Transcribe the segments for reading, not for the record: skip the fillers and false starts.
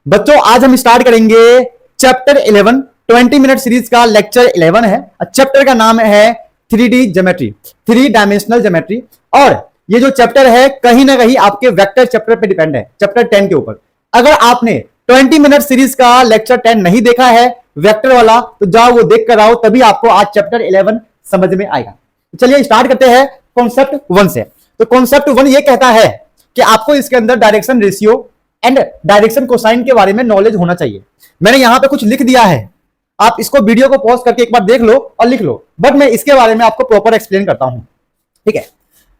बच्चों आज हम स्टार्ट करेंगे चैप्टर 11 20 मिनट सीरीज का लेक्चर 11 है। चैप्टर का नाम है 3D ज्योमेट्री, 3 डायमेंशनल ज्योमेट्री। और ये जो चैप्टर है कहीं ना कहीं आपके वेक्टर चैप्टर पे डिपेंड है, चैप्टर 10 के ऊपर। अगर आपने 20 मिनट सीरीज का लेक्चर 10 नहीं देखा है वेक्टर वाला, तो जाओ वो देख कर आओ, तभी आपको आज चैप्टर 11 समझ में आएगा। चलिए स्टार्ट करते हैं कॉन्सेप्ट 1 से। तो कॉन्सेप्ट 1 ये कहता है कि आपको इसके अंदर direction ratio and direction cosine के बारे में नॉलेज होना चाहिए। मैंने यहां पे कुछ लिख दिया है, आप इसको वीडियो को पॉज करके एक बार देख लो और लिख लो, बट मैं इसके बारे में आपको प्रॉपर एक्सप्लेन करता हूं। ठीक है,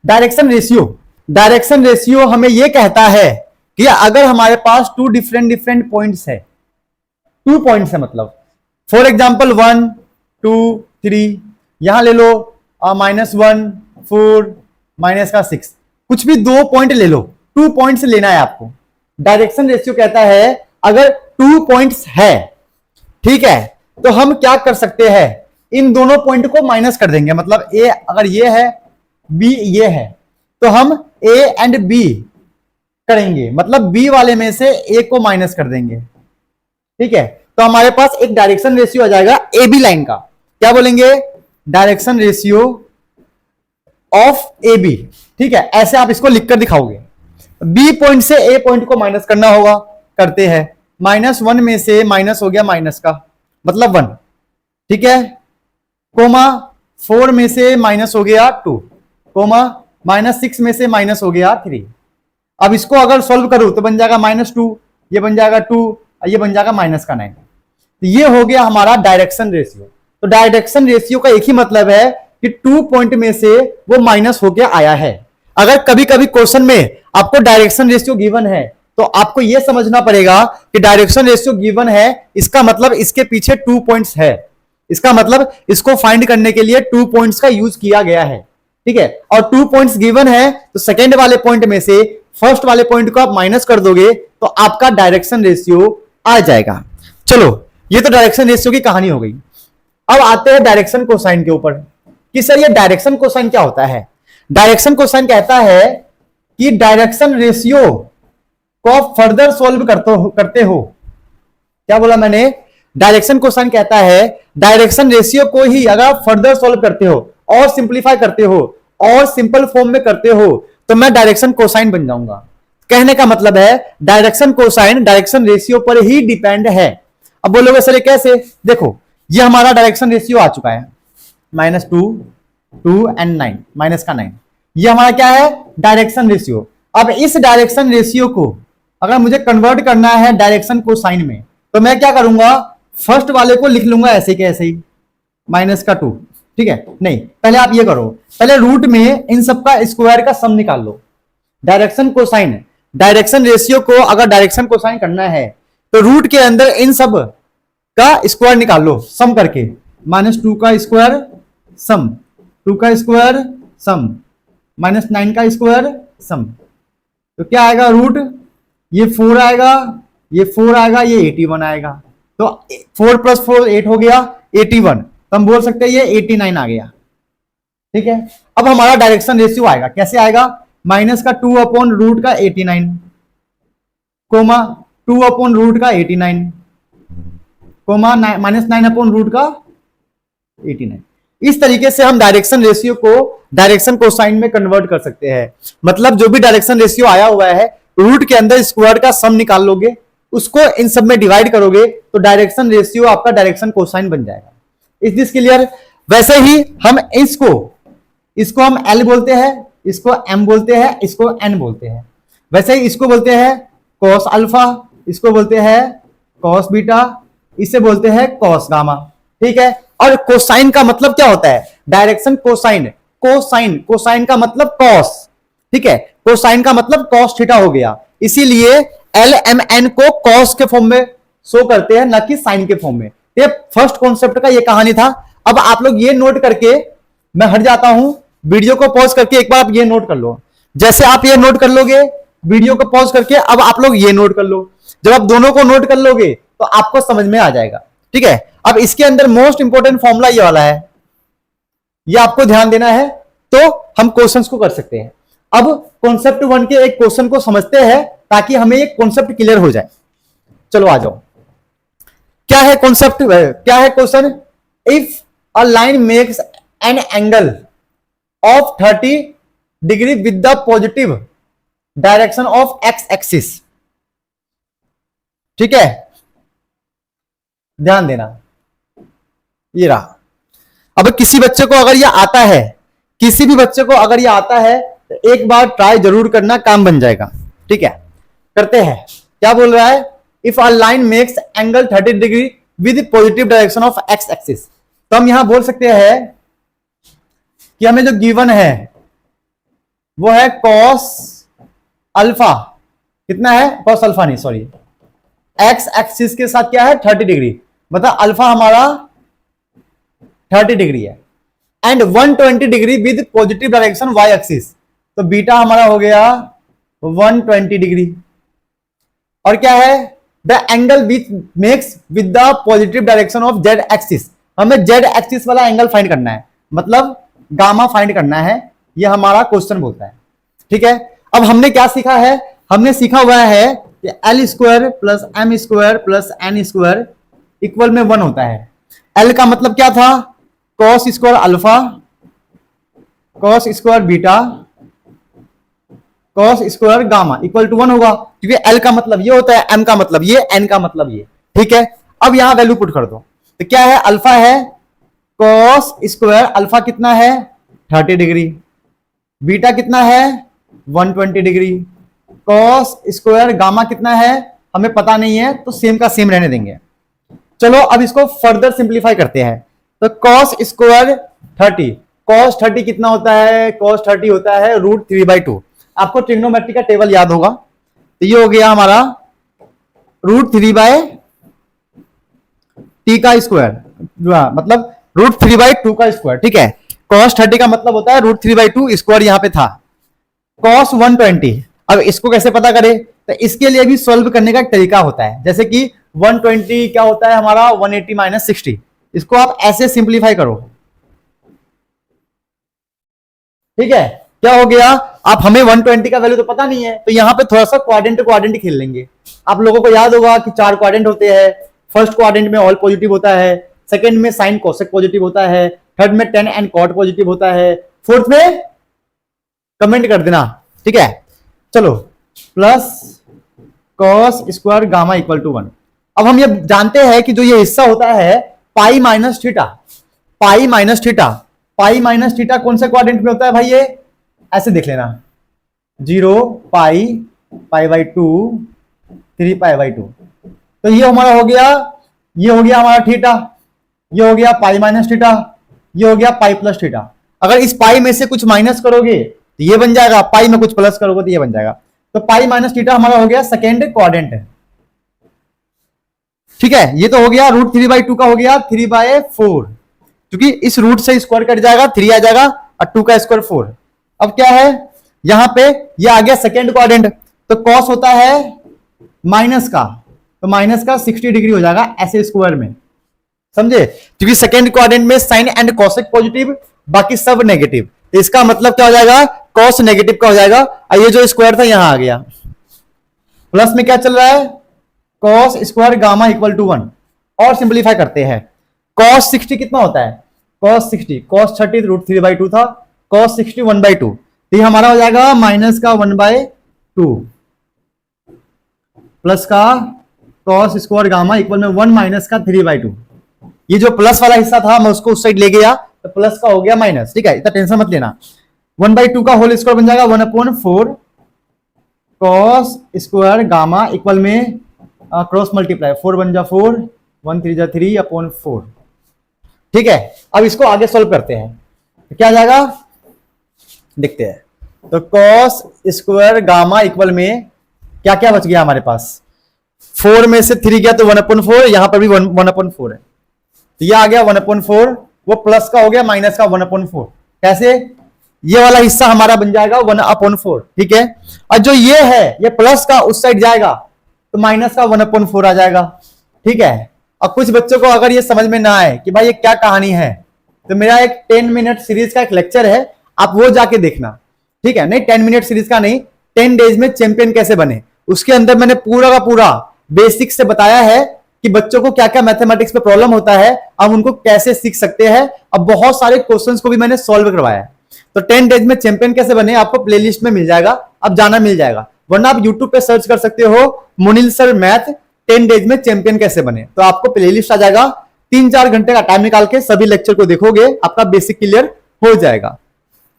डायरेक्शन रेशियो हमें यह कहता है कि अगर हमारे पास टू डिफरेंट पॉइंट्स है, 2 पॉइंट्स है, मतलब फॉर एग्जाम्पल 1 2 3, यहां ले लो -1 4 -6, कुछ भी 2 पॉइंट ले लो, 2 पॉइंट्स लेना है आपको। डायरेक्शन रेशियो कहता है अगर 2 पॉइंट्स है, ठीक है, तो हम क्या कर सकते हैं, इन दोनों पॉइंट को माइनस कर देंगे। मतलब ए अगर ये है, बी ये है, तो हम ए एंड बी करेंगे, मतलब बी वाले में से ए को माइनस कर देंगे। ठीक है, तो हमारे पास एक डायरेक्शन रेशियो आ जाएगा ए बी लाइन का। क्या बोलेंगे? Direction ratio of A B. ठीक है, ऐसे आप इसको लिखकर दिखाओगे। बी पॉइंट से ए पॉइंट को माइनस करना होगा, करते हैं। -1 में से माइनस हो गया माइनस का, मतलब 1। ठीक है, कोमा 4 में से माइनस हो गया 2, कोमा -6 में से माइनस हो गया 3। अब इसको अगर सॉल्व करूं तो बन जाएगा -2, ये बन जाएगा 2, ये बन जाएगा -9। तो ये हो गया हमारा डायरेक्शन रेशियो। तो डायरेक्शन रेशियो का एक ही मतलब है कि 2 पॉइंट में से वो माइनस होके आया है। अगर कभी कभी क्वेश्चन में आपको डायरेक्शन रेशियो गिवन है, तो आपको यह समझना पड़ेगा कि डायरेक्शन रेशियो गिवन है, इसका मतलब इसके पीछे 2 पॉइंट्स है। इसका मतलब इसको फाइंड करने के लिए 2 पॉइंट्स का यूज किया गया है। ठीक है, और 2 पॉइंट्स गिवन है, तो सेकेंड वाले पॉइंट में से फर्स्ट वाले पॉइंट को आप माइनस कर दोगे तो आपका डायरेक्शन रेशियो आ जाएगा। चलो, ये तो डायरेक्शन रेशियो की कहानी हो गई। अब आते हैं डायरेक्शन कोसाइन के ऊपर कि सर ये डायरेक्शन कोसाइन क्या होता है। डायरेक्शन कोसाइन कहता है कि डायरेक्शन रेशियो को फर्दर सॉल्व करते हो। क्या बोला मैंने? डायरेक्शन कोसाइन कहता है डायरेक्शन रेशियो को ही अगर आप फर्दर सॉल्व करते हो और सिंप्लीफाई करते हो और सिंपल फॉर्म में करते हो, तो मैं डायरेक्शन कोसाइन बन जाऊंगा। कहने का मतलब है डायरेक्शन कोसाइन डायरेक्शन रेशियो पर ही डिपेंड है। अब बोलोगे सर ये कैसे? देखो, ये हमारा डायरेक्शन रेशियो आ चुका है, -2 2 एंड 9, माइनस का 9। ये हमारा क्या है? Direction ratio. अब इस डायरेक्शन रेशियो को अगर मुझे कन्वर्ट करना है डायरेक्शन कोसाइन में, तो मैं क्या करूंगा, फर्स्ट वाले को लिख लूंगा ऐसे के ऐसे ही, -2। ठीक है, नहीं, पहले आप ये करो, पहले रूट में इन सब का स्क्वायर का सम निकाल लो। डायरेक्शन कोसाइन, डायरेक्शन रेशियो को अगर डायरेक्शन कोसाइन करना है तो रूट के अंदर इन सब का स्क्वायर निकाल लो, सम करके। -2 का स्क्वायर सम, 2 का स्क्वायर सम, -9 का स्क्वायर सम, तो क्या आएगा? रूट, ये 4 आएगा, ये 4 आएगा, ये 81 आएगा। तो 4 + 4 8 हो गया 81, तो हम बोल सकते हैं ये 89 आ गया। ठीक है, अब हमारा डायरेक्शन रेशियो आएगा, कैसे आएगा? -2/√का 89, कोमा 2/√का 89, कोमा -9/√का 89। इस तरीके से हम डायरेक्शन रेशियो को डायरेक्शन कोसाइन में कन्वर्ट कर सकते हैं। मतलब जो भी डायरेक्शन रेशियो आया हुआ है, रूट के अंदर स्क्वायर का सम निकाल लोगे, उसको इन सब में डिवाइड करोगे, तो डायरेक्शन रेशियो आपका डायरेक्शन कोसाइन बन जाएगा। Is this clear? वैसे ही हम इसको हम L बोलते हैं, इसको M बोलते हैं, इसको N बोलते हैं। वैसे ही इसको बोलते हैं cos अल्फा, इसको बोलते हैं cos बीटा, इसे बोलते हैं cos गामा। ठीक है, और कोसाइन का मतलब क्या होता है? डायरेक्शन कोसाइन, कोसाइन का मतलब cos। ठीक है, कोसाइन का मतलब cos थीटा हो गया, इसीलिए LMN को cos के फॉर्म में शो करते हैं, ना कि साइन के फॉर्म में। ये फर्स्ट कॉन्सेप्ट का ये कहानी था। अब आप लोग ये नोट करके, मैं हट जाता हूं, वीडियो को पॉज करके एक बार आप ये नोट कर लो। जैसे आप ये नोट कर लोगे, वीडियो को पॉज करके अब आप लोग ये नोट कर लो। जब आप दोनों को नोट कर लोगे तो आपको समझ में आ जाएगा। ठीक है, अब इसके अंदर मोस्ट इंपोर्टेंट फॉर्मूला ये वाला है, ये आपको ध्यान देना है, तो हम क्वेश्चंस को कर सकते हैं। अब कॉन्सेप्ट 1 के एक क्वेश्चन को समझते हैं ताकि हमें एक कॉन्सेप्ट क्लियर हो जाए। चलो आ जाओ, क्या है कॉन्सेप्ट, क्या है question? If a line makes an angle of 30 degree with the positive direction of x axis, ठीक है, ध्यान देना, ये रहा। अब किसी बच्चे को अगर यह आता है, किसी भी बच्चे को अगर यह आता है तो एक बार ट्राई जरूर करना, काम बन जाएगा, ठीक है। करते हैं, क्या बोल रहा है? If a line makes angle 30 degree with positive direction of x axis, तो हम यहां बोल सकते हैं कि हमें जो गिवन है वो है कॉस अल्फा, कितना है? कॉस अल्फा नहीं, सॉरी, एक्स एक्सिस के साथ क्या है? 30 डिग्री, मतलब अल्फा हमारा 30 डिग्री है, and 120 degree with positive direction Y axis, तो बीटा हमारा हो गया 120 डिग्री। और क्या है? The angle which makes with the positive direction of Z axis, हमें जेड एक्सिस वाला एंगल फाइंड करना है, मतलब गामा फाइंड करना है, ये हमारा क्वेश्चन बोलता है, ठीक है। अब हमने क्या सीखा है? हमने सीखा हुआ है कि L square plus M square plus N square equal में 1 होता है। एल का मतलब क्या था? Cos square alpha, cos square beta, cos square gamma equal to 1 होगा, क्योंकि एल का मतलब ये होता है, एम का मतलब ये, एन का मतलब ये, ठीक है। अब यहां वैल्यू पुट कर दो, तो क्या है? अल्फा है कॉस स्क्वायर अल्फा कितना है? 30 डिग्री, बीटा कितना है? 120 डिग्री, कॉस स्क्वायर गामा कितना है? हमें पता नहीं है, तो सेम का सेम रहने देंगे। चलो अब इसको फर्दर सिंप्लीफाई करते हैं, तो कॉस स्क्वायर 30, कॉस 30 कितना होता है? कॉस 30 होता है √3/2। आपको ट्रिग्नोमेट्री का टेबल याद होगा, तो ये हो गया हमारा √3/t का स्क्वायर, मतलब √3/2 का स्क्वायर, ठीक है। कॉस 30 का मतलब होता है √3/2, स्क्वायर यहां पे था, कॉस 120। अब इसको कैसे पता करें? तो इसके लिए भी सॉल्व करने का एक तरीका होता है, जैसे कि 120 क्या होता है हमारा? 180 - 60, इसको आप ऐसे सिंप्लीफाई करो, ठीक है। क्या हो गया? आप हमें 120 का वैल्यू तो पता नहीं है, तो यहां पे थोड़ा सा क्वाड्रेंट टू क्वाड्रेंट खेल लेंगे। आप लोगों को याद होगा कि 4 क्वाड्रेंट होते हैं, फर्स्ट क्वाड्रेंट में ऑल पॉजिटिव होता है, सेकंड में साइन कोसेक पॉजिटिव होता है, थर्ड में टेन एंड कॉट पॉजिटिव होता है, फोर्थ में कमेंट कर देना, ठीक है। चलो, plus cos square gamma equal to 1। अब हम ये जानते हैं कि जो ये हिस्सा होता है pi minus theta, pi minus theta, pi minus theta कौन से क्वाड्रेंट में होता है भाई? ये ऐसे देख लेना, 0 पाई, π/2, 3 π/2, तो ये हमारा हो गया, ये हो गया हमारा थीटा, ये हो गया पाई माइनस थीटा, ये हो गया पाई प्लस थीटा। अगर इस पाई में से कुछ माइनस करोगे तो ये बन जाएगा, पाई में कुछ प्लस करोगे तो ये बन जाएगा, तो पाई माइनस थीटा हमारा हो गया सेकेंड क्वाड्रेंट है, ठीक है। ये तो हो गया √3/2 का हो गया 3/4, क्योंकि इस रूट से स्क्वायर कट जाएगा, 3 आ जाएगा और 2 का स्क्वायर 4। अब क्या है यहां पे? ये आ गया सेकेंड क्वाड्रेंट, तो कॉस होता है माइनस का, तो माइनस का 60 डिग्री हो जाएगा ऐसे स्क्वायर में, समझे? क्योंकि सेकेंड क्वाड्रेंट में साइन एंड कोसेक पॉजिटिव, बाकी सब नेगेटिव, तो इसका मतलब क्या हो जाएगा? कॉस नेगेटिव का हो जाएगा, और ये जो स्क्वायर था यहां आ गया, प्लस में क्या चल रहा है? Cos square gamma equal to 1। और सिंप्लीफाई करते हैं, कॉस 60 कितना होता है? कॉस 60, कॉस 30 √3/2 था, कॉस 60 1/2, तो ये हमारा हो जाएगा माइनस का 1/2 प्लस का कॉस स्क्वायर गामा इक्वल में 1 माइनस का 3/2। ये जो प्लस वाला हिस्सा था मैं उसको उस साइड ले गया, तो प्लस का हो गया माइनस, ठीक है, इतना टेंशन मत लेना। 1/2 का होल स्क्वायर बन जाएगा 1/4 कॉस स्क्वायर गामा इक्वल में क्रॉस मल्टीप्लाई, 4 बन जा 4, 1 3 जा 3/4, ठीक है। अब इसको आगे सोल्व करते हैं, तो क्या आ जाएगा देखते हैं। तो कॉस स्क्वायर गामा इक्वल में क्या क्या बच गया हमारे पास? 4 में से 3 गया तो 1/4, यहां पर भी 1/4 है, तो ये आ गया 1/4, वो प्लस का हो गया माइनस का 1/4, कैसे? ये वाला हिस्सा हमारा बन जाएगा 1/4, ठीक है। और जो ये है ये प्लस का उस साइड जाएगा तो माइनस का 1/4 आ जाएगा, ठीक है। और कुछ बच्चों को अगर ये समझ में ना आए कि भाई ये क्या कहानी है, तो मेरा एक 10 मिनट सीरीज का एक लेक्चर है, आप वो जाके देखना, ठीक है। नहीं 10 मिनट सीरीज का नहीं, 10 डेज में चैंपियन कैसे बने, उसके अंदर मैंने पूरा का पूरा बेसिक से बताया है कि बच्चों को क्या क्या मैथमेटिक्स में प्रॉब्लम होता है, हम उनको कैसे सीख सकते हैं। अब बहुत सारे क्वेश्चंस को भी मैंने सॉल्व करवाया है। तो 10 डेज में चैंपियन कैसे बने आपको प्लेलिस्ट में मिल जाएगा, अब जाना मिल जाएगा, वरना आप यूट्यूब पे सर्च कर सकते हो मुनील सर मैथ 10 डेज में चैंपियन कैसे बने, तो आपको प्लेलिस्ट आ जाएगा। 3-4 घंटे का टाइम निकाल के सभी लेक्चर को देखोगे, आपका बेसिक क्लियर हो जाएगा।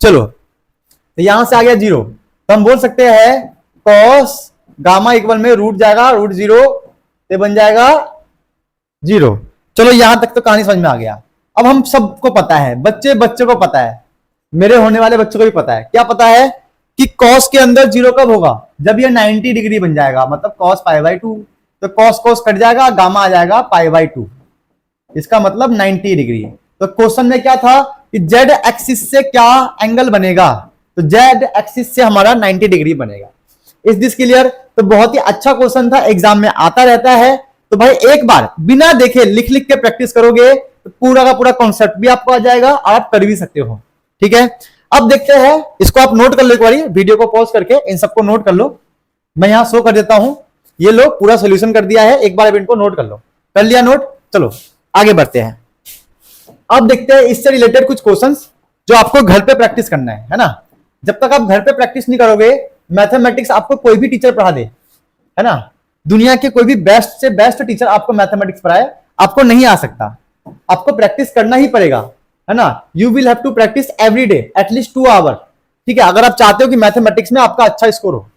चलो, तो यहां से आ गया 0, तो हम बोल सकते हैं कॉस गामा इक्वल में रूट जाएगा, रूट 0 से बन जाएगा 0। चलो यहां तक तो कहानी समझ में आ गया। अब हम सबको पता है, बच्चे को पता है, मेरे होने वाले बच्चों को भी पता है, क्या पता है कि कॉस के अंदर 0 कब होगा, जब ये 90 डिग्री बन जाएगा, मतलब कॉस π/2, तो कॉस कॉस कट जाएगा, गामा आ जाएगा π/2, इसका मतलब 90 डिग्री। तो क्वेश्चन में क्या था कि जेड एक्सिस से क्या एंगल बनेगा, तो जेड एक्सिस से हमारा 90 डिग्री बनेगा। इस दिस क्लियर? तो बहुत ही अच्छा क्वेश्चन था, एग्जाम में आता रहता है। तो भाई एक बार बिना देखे लिख लिख के प्रैक्टिस करोगे तो पूरा का पूरा कॉन्सेप्ट भी आपको आ जाएगा और आप कर भी सकते हो। ठीक है, अब देखते हैं इसको, आप नोट कर लो एक बार, वीडियो को पॉज करके इन सबको नोट कर लो। मैं यहां शो कर देता हूं, ये लो पूरा सॉल्यूशन कर दिया है, एक बार अब इनको नोट कर लो। कर लिया नोट? चलो आगे बढ़ते हैं। अब देखते हैं इससे रिलेटेड कुछ क्वेश्चंस जो आपको घर पे प्रैक्टिस करना है ना। जब तक आप घर पे प्रैक्टिस नहीं करोगे, मैथमेटिक्स आपको कोई भी टीचर पढ़ा दे, है ना, दुनिया के कोई भी बेस्ट से बेस्ट टीचर आपको मैथमेटिक्स पढ़ाए, आपको नहीं आ सकता। आपको प्रैक्टिस करना ही पड़ेगा, है ना। You will have to practice every day at least 2 hour. ठीक है, अगर आप चाहते हो कि मैथमेटिक्स में आपका अच्छा स्कोर हो।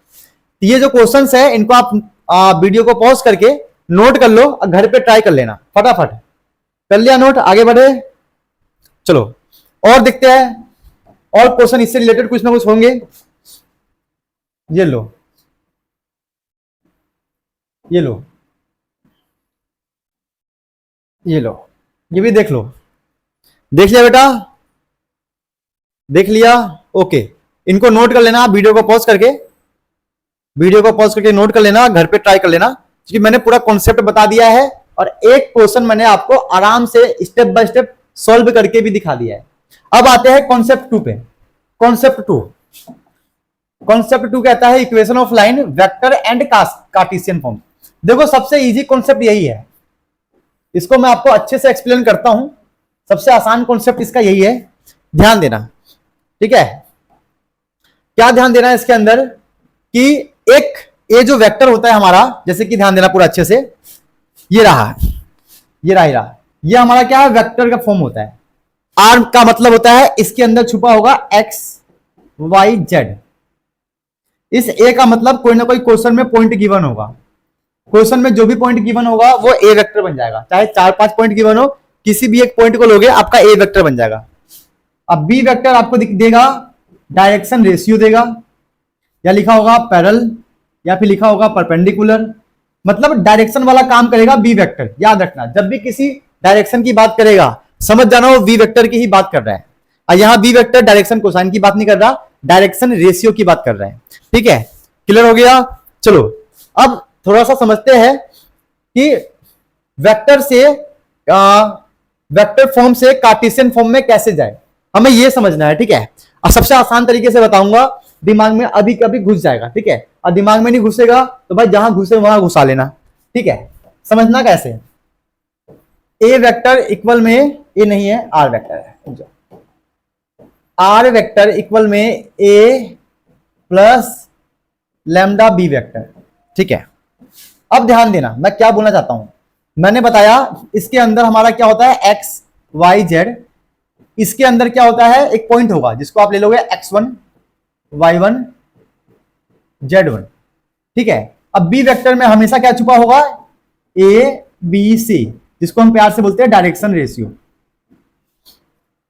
ये जो क्वेश्चंस है इनको आप वीडियो को पॉज करके नोट कर लो और घर पे ट्राई कर लेना फटाफट। कर लिया नोट? आगे बढ़े, चलो और देखते हैं, और क्वेश्चन इससे रिलेटेड कुछ ना कुछ होंगे। ये लो, ये लो, ये लो, ये भी देख लो। देख लिया बेटा? देख लिया? ओके, इनको नोट कर लेना, वीडियो को पॉज करके, वीडियो को पॉज करके नोट कर लेना, घर पे ट्राई कर लेना, क्योंकि मैंने पूरा कॉन्सेप्ट बता दिया है और एक क्वेश्चन मैंने आपको आराम से स्टेप बाय स्टेप सॉल्व करके भी दिखा दिया है। अब आते हैं कॉन्सेप्ट 2 पे। कॉन्सेप्ट 2, कॉन्सेप्ट 2 कहता है equation of line vector and Cartesian form. देखो सबसे इजी कॉन्सेप्ट यही है, इसको मैं आपको अच्छे से एक्सप्लेन करता हूं। सबसे आसान कॉन्सेप्ट इसका यही है, ध्यान देना। ठीक है, क्या ध्यान देना है इसके अंदर कि एक ये जो वेक्टर होता है हमारा, जैसे कि ध्यान देना पूरा अच्छे से, ये रहा, ये रहा, ये हमारा क्या है, वेक्टर का फॉर्म होता है। आर का मतलब होता है इसके अंदर छुपा होगा एक्स वाई जेड। इस ए का मतलब कोई ना कोई क्वेश्चन में पॉइंट गिवन होगा, क्वेश्चन में जो भी पॉइंट गिवन होगा वो ए वेक्टर बन जाएगा। चाहे 4-5 पॉइंट गिवन हो, किसी भी एक पॉइंट को लोगे आपका ए वेक्टर बन जाएगा। अब बी वेक्टर आपको देगा डायरेक्शन रेशियो देगा, या लिखा होगा पैरेलल, या फिर लिखा होगा परपेंडिकुलर, मतलब डायरेक्शन वाला काम करेगा बी वेक्टर। याद रखना, जब भी किसी डायरेक्शन की बात करेगा समझ जाना वो वी वेक्टर की ही बात कर रहा है। और यहां बी वेक्टर डायरेक्शन कोसाइन की बात नहीं कर रहा, डायरेक्शन रेशियो की बात कर रहा है। ठीक है, क्लियर हो गया? चलो अब थोड़ा सा समझते हैं कि वेक्टर से वेक्टर फॉर्म से कार्टेशियन फॉर्म में कैसे जाए, हमें यह समझना है। ठीक है, और सबसे आसान तरीके से बताऊंगा, दिमाग में अभी कभी घुस जाएगा। ठीक है, और दिमाग में नहीं घुसेगा तो भाई जहां घुसे वहां घुसा लेना। ठीक है, समझना कैसे, ए वेक्टर इक्वल में, ए नहीं है आर वेक्टर है, आर वेक्टर इक्वल में ए प्लस लैम्डा बी वेक्टर। ठीक है, अब ध्यान देना मैं क्या बोलना चाहता हूं। मैंने बताया इसके अंदर हमारा क्या होता है एक्स वाई जेड, इसके अंदर क्या होता है एक पॉइंट होगा जिसको आप ले लोगे x1 y1 z1। ठीक है, अब बी वेक्टर में हमेशा क्या छुपा होगा, ए बी सी, जिसको हम प्यार से बोलते हैं डायरेक्शन रेशियो।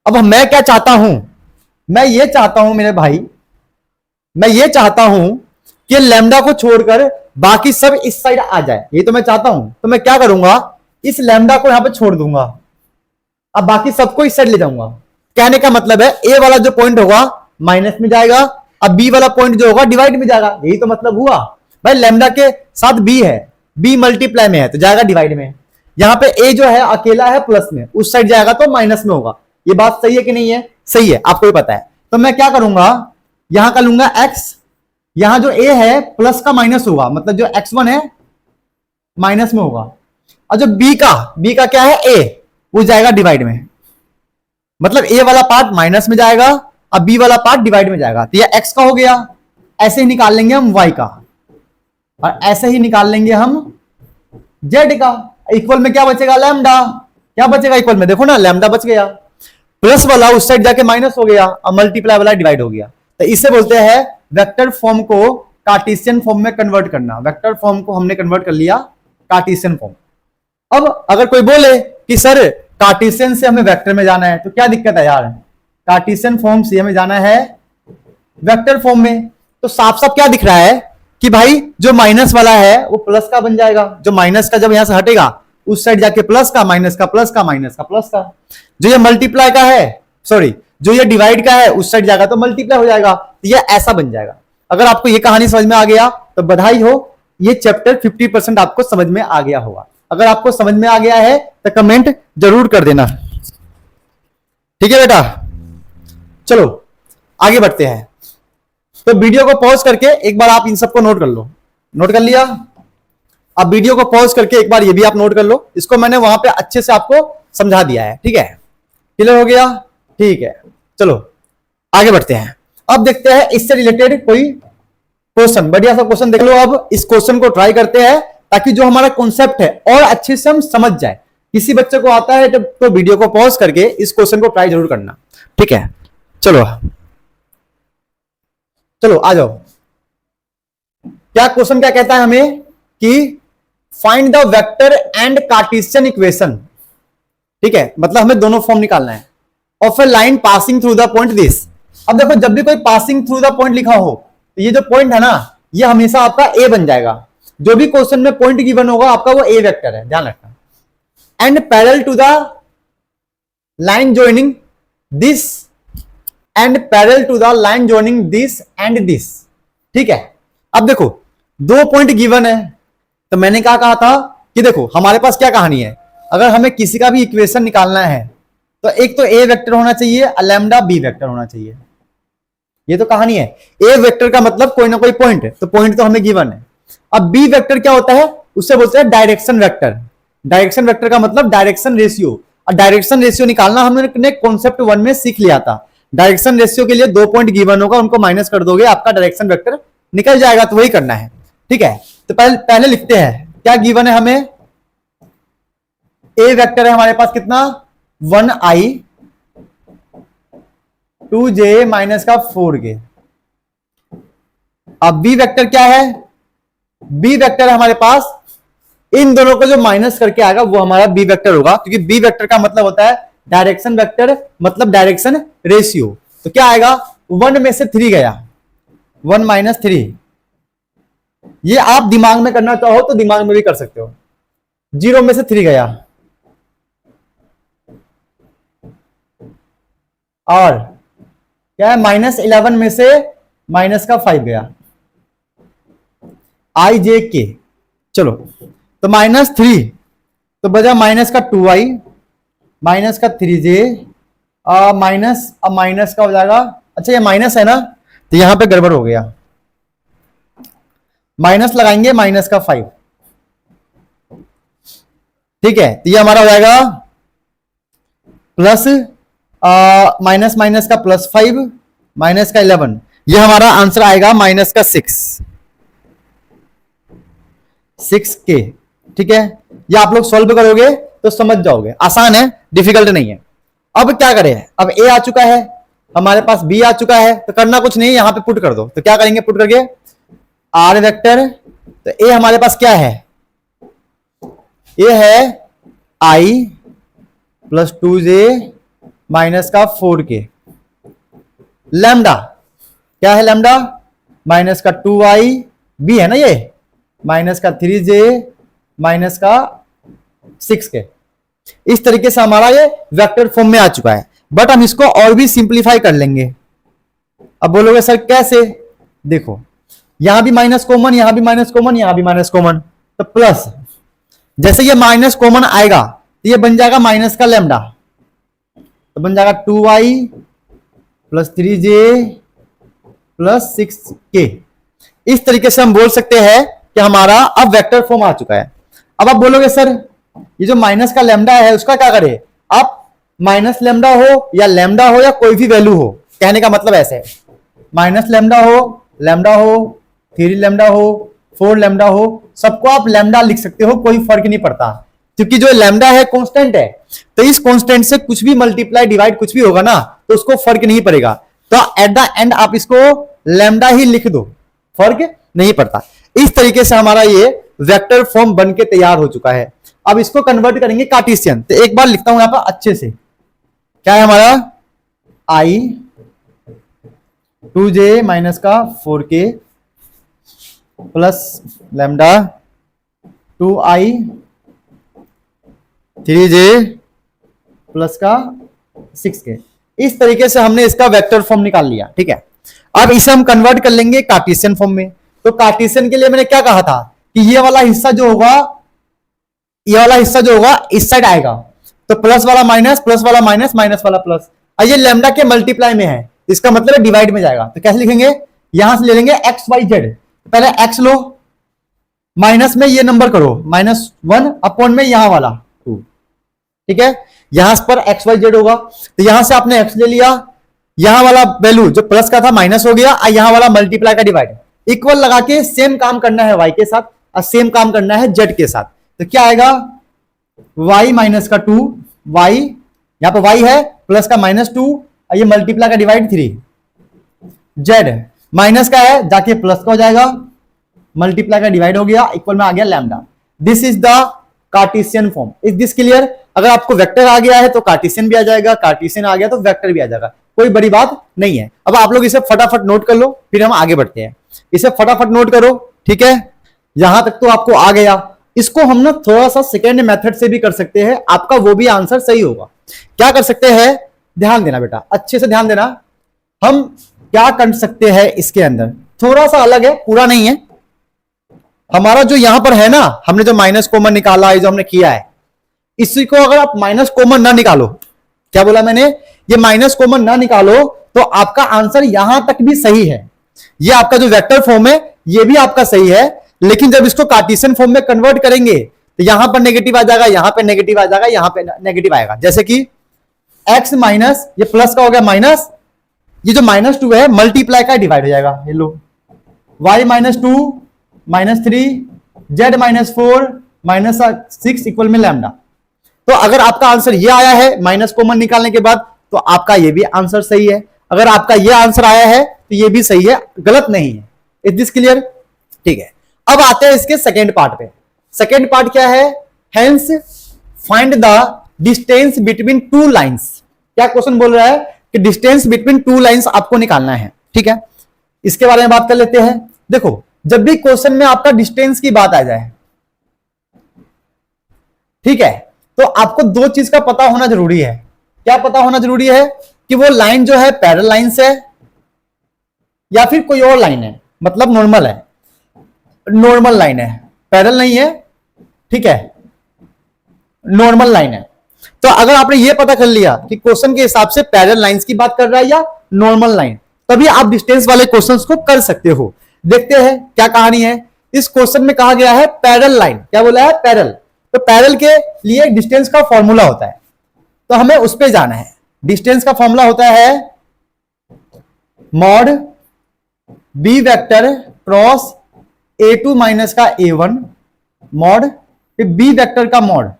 अब मैं क्या चाहता हूं, मैं ये चाहता हूं मेरे भाई, मैं ये चाहता हूं कि लैम्डा को छोड़कर बाकी सब इस साइड आ जाए, ये तो मैं चाहता हूं। तो मैं क्या करूंगा, इस लैम्डा को यहां पे छोड़ दूंगा, अब बाकी सबको इस साइड ले जाऊंगा। कहने का मतलब है ए वाला जो पॉइंट होगा माइनस में जाएगा, अब बी वाला पॉइंट जो होगा डिवाइड में जाएगा। यही तो मतलब हुआ भाई, लैम्डा के साथ बी है, बी मल्टीप्लाई में है तो जाएगा डिवाइड में। यहां पे ए जो है अकेला है प्लस में, उस साइड जाएगा तो माइनस में होगा। ये बात सही है कि नहीं है? सही है, आपको भी पता है। तो मैं क्या करूंगा, यहां का लूंगा एक्स, यहां जो ए है प्लस का माइनस होगा, मतलब जो x1 है माइनस में होगा, और जो बी का क्या है, ए, वो जाएगा डिवाइड में, मतलब ए वाला पार्ट माइनस में जाएगा और बी वाला पार्ट डिवाइड में जाएगा। तो ये एक्स का हो गया, ऐसे ही निकाल लेंगे हम वाई का, और ऐसे ही निकाल लेंगे हम जेड का। इक्वल में क्या बचेगा, लैम्डा। क्या बचेगा इक्वल में, देखो ना, लैम्डा बच गया, प्लस वाला उस साइड जाके माइनस हो गया और मल्टीप्लाई वाला डिवाइड हो गया। तो इसे बोलते हैं वेक्टर फॉर्म को कार्टेशियन फॉर्म में कन्वर्ट करना। वेक्टर फॉर्म को हमने कन्वर्ट कर लिया कार्टेशियन फॉर्म। अब अगर कोई बोले कि सर कार्टेशियन से हमें वेक्टर में जाना है, तो क्या दिक्कत है यार, कार्टेशियन फॉर्म से हमें जाना है वेक्टर फॉर्म में, तो साफ साफ क्या दिख रहा है कि भाई जो माइनस वाला है वो प्लस का बन जाएगा, जो माइनस का जब यहां से हटेगा उस साइड जाके प्लस का, माइनस का प्लस का, माइनस का प्लस का। जो ये मल्टीप्लाई का है, सॉरी, जो ये डिवाइड का है उस साइड जाएगा तो मल्टीप्लाई हो जाएगा, तो ये ऐसा बन जाएगा। अगर आपको ये कहानी समझ में आ गया तो बधाई हो, ये चैप्टर 50% आपको समझ में आ गया होगा। अगर आपको समझ में आ गया है तो कमेंट जरूर कर देना, ठीक है बेटा। चलो आगे बढ़ते हैं। तो वीडियो को पॉज करके एक बार आप इन सबको नोट कर लो। नोट कर लिया? अब वीडियो को पॉज करके एक बार ये भी आप नोट कर लो। इसको मैंने वहां पे अच्छे से आपको समझा दिया है, ठीक है? क्लियर हो गया? ठीक है, चलो आगे बढ़ते हैं। अब देखते हैं इससे रिलेटेड कोई क्वेश्चन, बढ़िया सा क्वेश्चन देख लो। अब इस क्वेश्चन को ट्राई करते हैं ताकि जो हमारा कॉन्सेप्ट है और अच्छे से हम समझ जाए। किसी बच्चे को आता है तो वीडियो को पॉज करके इस क्वेश्चन को ट्राई जरूर करना, ठीक है? चलो चलो आ जाओ। क्या क्वेश्चन क्या कहता है हमें कि find the vector and Cartesian equation, ठीक है? मतलब हमें दोनों फॉर्म निकालना है of A line passing through the point this. अब देखो, जब भी कोई पासिंग थ्रू द पॉइंट लिखा हो तो ये जो पॉइंट है ना, ये हमेशा आपका ए बन जाएगा। जो भी क्वेश्चन में पॉइंट गिवन होगा आपका वो ए वेक्टर है, ध्यान रखना। And parallel to the line joining this, and parallel to the line joining this and this, ठीक है? अब देखो, दो पॉइंट गिवन है, तो मैंने क्या कहा था कि देखो हमारे पास क्या कहानी है, अगर हमें किसी का भी इक्वेशन निकालना है तो एक तो ए वेक्टर होना चाहिए और लैम्डा बी वेक्टर होना चाहिए। ये तो कहानी है। ए वेक्टर का मतलब कोई ना कोई पॉइंट है, तो पॉइंट तो हमें गिवन है। अब बी वेक्टर क्या होता है, उससे बोलते हैं डायरेक्शन वेक्टर। डायरेक्शन वेक्टर का मतलब डायरेक्शन रेशियो, और डायरेक्शन रेशियो निकालना हमने कॉन्सेप्ट 1 में सीख लिया था। डायरेक्शन रेशियो के लिए दो पॉइंट गिवन होगा, उनको माइनस कर दोगे, आपका डायरेक्शन वेक्टर निकल जाएगा। तो वही करना है, ठीक है? तो पहले लिखते हैं क्या गिवन है हमें। ए वेक्टर है हमारे पास कितना, 1i 2j माइनस का 4k। अब बी वेक्टर क्या है, बी वेक्टर है हमारे पास, इन दोनों को जो माइनस करके आएगा वो हमारा बी वेक्टर होगा, क्योंकि बी वेक्टर का मतलब होता है डायरेक्शन वेक्टर, मतलब डायरेक्शन रेशियो। तो क्या आएगा, 1 में से 3 गया, 1 माइनस 3। ये आप दिमाग में करना चाहो तो दिमाग में भी कर सकते हो। 0 में से 3 गया, और क्या है, -11 में से माइनस का 5 गया, आई जे के। चलो तो -3, तो बजा माइनस का 2i माइनस का 3j माइनस, अब माइनस का हो जाएगा, अच्छा ये माइनस है ना, तो यहां पे गड़बड़ हो गया, माइनस लगाएंगे माइनस का 5, ठीक है? तो ये हमारा हो जाएगा प्लस माइनस माइनस का +5 माइनस का 11, ये हमारा आंसर आएगा माइनस का 6k, ठीक है? ये आप लोग सॉल्व करोगे तो समझ जाओगे, आसान है, डिफिकल्ट नहीं है। अब क्या करें, अब ए आ चुका है हमारे पास, बी आ चुका है, तो करना कुछ नहीं, यहां पे पुट कर दो। तो क्या करेंगे पुट करके, आर वेक्टर, तो ए हमारे पास क्या है, ये है i प्लस 2j माइनस का 4k। लैम्डा क्या है, लैम्डा माइनस का 2i, बी है ना ये, माइनस का 3j माइनस का 6k। इस तरीके से हमारा ये वेक्टर फॉर्म में आ चुका है। बट हम इसको और भी सिंप्लीफाई कर लेंगे। अब बोलोगे सर कैसे, देखो यहां भी माइनस कॉमन, यहां भी माइनस कॉमन, यहां भी माइनस कॉमन, तो प्लस, जैसे ये माइनस कॉमन आएगा तो ये बन जाएगा माइनस का लैम्डा, तो बन जाएगा 2i plus 3j plus 6k। इस तरीके से हम बोल सकते हैं कि हमारा अब वेक्टर फॉर्म आ चुका है। अब आप बोलोगे सर ये जो माइनस का लैम्डा है उसका क्या करें, आप माइनस लैम्डा हो या कोई भी वैल्यू हो, कहने का मतलब ऐसे है, माइनस लैम्डा हो 3 लैम्डा हो 4 लैम्डा हो, सबको आप लैम्डा लिख सकते हो, कोई फर्क नहीं पड़ता, क्योंकि जो लैम्डा है कांस्टेंट है, तो इस कांस्टेंट से कुछ भी मल्टीप्लाई डिवाइड कुछ भी होगा ना तो उसको फर्क नहीं पड़ेगा, तो एट द एंड आप इसको लैम्डा ही लिख दो, फर्क नहीं पड़ता। इस तरीके से हमारा ये वेक्टर फॉर्म बन के तैयार हो चुका है। अब इसको कन्वर्ट करेंगे कार्टेशियन, तो एक बार लिखता हूं यहां पर अच्छे से, क्या है हमारा i 2j माइनस का 4k plus lambda 2i 3j plus का 6k। इस तरीके से हमने इसका वेक्टर फॉर्म निकाल लिया, ठीक है। अब इसे हम कन्वर्ट कर लेंगे कार्टेशियन फॉर्म में। तो कार्टेशियन के लिए मैंने क्या कहा था कि ये वाला हिस्सा जो होगा इस साइड आएगा, तो प्लस वाला माइनस, प्लस वाला माइनस, माइनस वाला प्लस। ये लैम्डा के मल्टीप्लाई में है, इसका मतलब डिवाइड में जाएगा, तो कैसे लिखेंगे, यहां से ले लेंगे एक्स वाई जेड, पहले एक्स लो, माइनस में ये नंबर करो -1 अपॉन में यहां वाला 2, ठीक है। यहां पर एक्स वाई जेड होगा, तो यहां से आपने एक्स ले लिया, यहां वाला वैल्यू जो प्लस का था माइनस हो गया, यहां वाला मल्टीप्लाई का डिवाइड, इक्वल लगा के सेम काम करना है वाई के साथ और सेम काम करना है जेड के साथ। तो क्या आएगा y माइनस का 2, y यहां पर y है प्लस का -2, ये मल्टीप्लाई का डिवाइड 3, z माइनस का है जाके प्लस का हो जाएगा, मल्टीप्लाई का डिवाइड हो गया, इक्वल में आ गया lambda. This is the Cartesian form. Is this clear? अगर आपको वेक्टर आ गया है तो कार्टेशियन भी आ जाएगा, कार्टेशियन आ गया तो वेक्टर भी आ जाएगा, कोई बड़ी बात नहीं है। अब आप लोग इसे फटाफट नोट कर लो, फिर हम आगे बढ़ते हैं। इसे फटाफट नोट करो, ठीक है। यहां तक तो आपको आ गया। इसको हम ना थोड़ा सा सेकेंड मेथड से भी कर सकते हैं, आपका वो भी आंसर सही होगा। क्या कर सकते हैं, ध्यान देना बेटा, अच्छे से ध्यान देना। हम क्या कर सकते हैं इसके अंदर, थोड़ा सा अलग है, पूरा नहीं है। हमारा जो यहां पर है ना, हमने जो माइनस कॉमन निकाला है, जो हमने किया है, इसी को अगर आप माइनस कॉमन ना निकालो, क्या बोला मैंने, ये माइनस कॉमन ना निकालो तो आपका आंसर यहां तक भी सही है। ये आपका जो वेक्टर फॉर्म है ये भी आपका सही है, लेकिन जब इसको कार्टेशियन फॉर्म में कन्वर्ट करेंगे तो यहां पर नेगेटिव आ जाएगा, यहां पे नेगेटिव आ जाएगा, यहां पे नेगेटिव आएगा। जैसे कि x माइनस, ये प्लस का हो गया माइनस, ये जो -2 है मल्टीप्लाई का डिवाइड हो जाएगा, ये लो y -2 -3 z -4 -6 इक्वल में लैम्डा। तो अगर आपका आंसर ये आया है माइनस कॉमन निकालने के बाद, तो आपका ये भी आंसर सही है। अगर आपका ये आंसर आया है तो ये भी सही है, गलत नहीं है। Is this clear? ठीक है। अब आते हैं इसके सेकेंड पार्ट पे। सेकेंड पार्ट क्या है, hence find the distance between two lines. क्या क्वेश्चन बोल रहा है कि डिस्टेंस बिटवीन टू लाइंस आपको निकालना है, ठीक है। इसके बारे में बात कर लेते हैं। देखो, जब भी क्वेश्चन में आपका डिस्टेंस की बात आ जाए, ठीक है, तो आपको दो चीज का पता होना जरूरी है। क्या पता होना जरूरी है कि वो लाइन जो है पैरेलल लाइन से या फिर कोई और लाइन है, मतलब नॉर्मल है, नॉर्मल लाइन है, पैरेलल नहीं है, ठीक है, नॉर्मल लाइन है। तो अगर आपने ये पता कर लिया कि क्वेश्चन के हिसाब से पैरेलल लाइंस की बात कर रहा है या नॉर्मल लाइन, तभी आप डिस्टेंस वाले क्वेश्चंस को कर सकते हो। देखते हैं क्या कहानी है। इस क्वेश्चन में कहा गया है पैरेलल लाइन, क्या बोला है, पैरेलल। तो पैरेलल के लिए डिस्टेंस का फॉर्मूला होता है, तो हमें उस पे जाना है। डिस्टेंस का फॉर्मूला होता है mod B vector cross a2 minus का a1 मॉड बी वेक्टर का मॉड।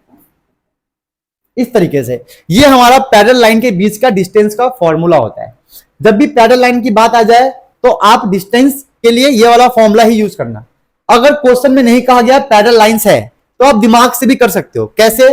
इस तरीके से ये हमारा पैरेलल लाइन के बीच का डिस्टेंस का फॉर्मूला होता है। जब भी पैरेलल लाइन की बात आ जाए तो आप डिस्टेंस के लिए ये वाला फॉर्मूला ही यूज करना। अगर क्वेश्चन में नहीं कहा गया पैरेलल लाइंस है तो आप दिमाग से भी कर सकते हो। कैसे?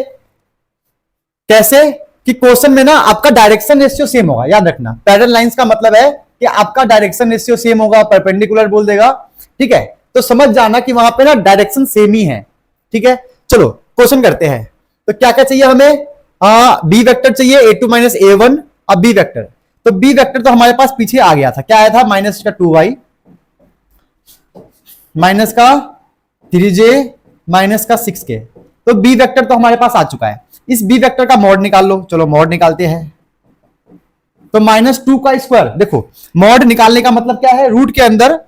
कैसे कि क्वेश्चन में ना आपका डायरेक्शन रेशियो सेम होगा, याद रखना। पैरेलल लाइंस का मतलब है कि आपका डायरेक्शन रेशियो सेम होगा, परपेंडिकुलर बोल देगा, ठीक है। तो समझ जाना कि वहां पे ना डायरेक्शन सेम ही है, ठीक है। चलो क्वेश्चन करते हैं। तो क्या क्या चाहिए हमें, बी वेक्टर चाहिए, a2 माइनस a1। अब बी वेक्टर, तो बी वेक्टर तो हमारे पास पीछे आ गया था, क्या आया था, माइनस का 2y माइनस का 3j माइनस का 6k। तो बी वेक्टर तो हमारे पास आ चुका है। इस बी वेक्टर का मॉड निकाल लो। चलो मॉड निकालते हैं। तो -2 का स्क्वायर, देखो मॉड निकालने का मतलब क्या है, रूट के अंदर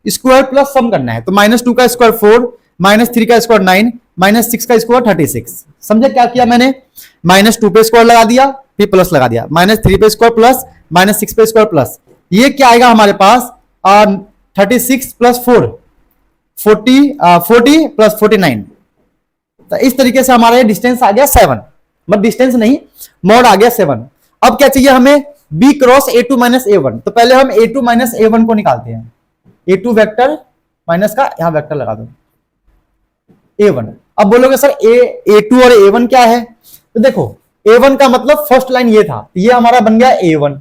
स्क्वायर प्लस सम करना है। तो -2 का स्क्वायर 4, -3 का स्क्वायर 9, -6 का स्क्वायर 36। समझे क्या किया मैंने? -2 पे स्क्वायर लगा दिया, फिर प्लस लगा दिया, -3 पे स्क्वायर प्लस, -6 पे स्क्वायर प्लस। ये क्या आएगा हमारे पास? 36 प्लस 4 40 प्लस 49। तो इस तरीके से हमारा डिस्टेंस आ गया 7, मतलब डिस्टेंस नहीं, मॉड आ गया 7। अब क्या चाहिए हमें? b cross a2 minus a1। तो पहले हम a2 माइनस a1 को निकालते हैं। a2 वेक्टर माइनस का यहां वेक्टर लगा दो a1। अब बोलोगे सर a2 और a1 क्या है? तो देखो a1 का मतलब फर्स्ट लाइन ये था, ये हमारा बन गया a1,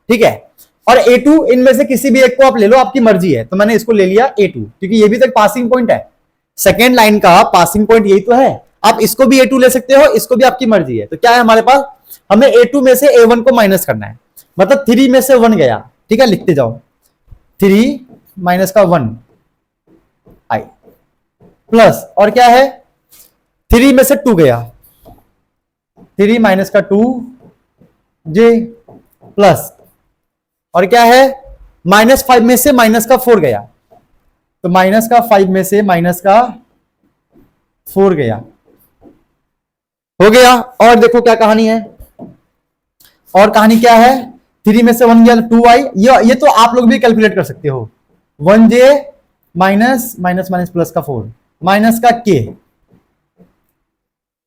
ठीक है। और a2 इनमें से किसी भी एक को आप ले लो, आपकी मर्जी है। तो मैंने इसको ले लिया a2, क्योंकि ये भी तो एक पासिंग पॉइंट है, सेकेंड लाइन का पासिंग पॉइंट यही तो है। आप इसको भी a2 ले सकते हो, इसको भी, आपकी मर्जी है। तो क्या है हमारे पास? हमें a2 में से a1 को माइनस करना है, मतलब 3 में से 1 गया, ठीक है, लिखते जाओ। 3 माइनस का 1 आई प्लस, और क्या है? 3 में से 2 गया, 3 माइनस का 2 जे प्लस, और क्या है? -5 में से माइनस का 4 गया, तो माइनस का 5 में से माइनस का 4 गया, हो गया। और देखो क्या कहानी है, और कहानी क्या है? 3 में से 1 गया 2i। ये तो आप लोग भी कैलकुलेट कर सकते हो। 1j minus minus minus plus का 4 माइनस का k,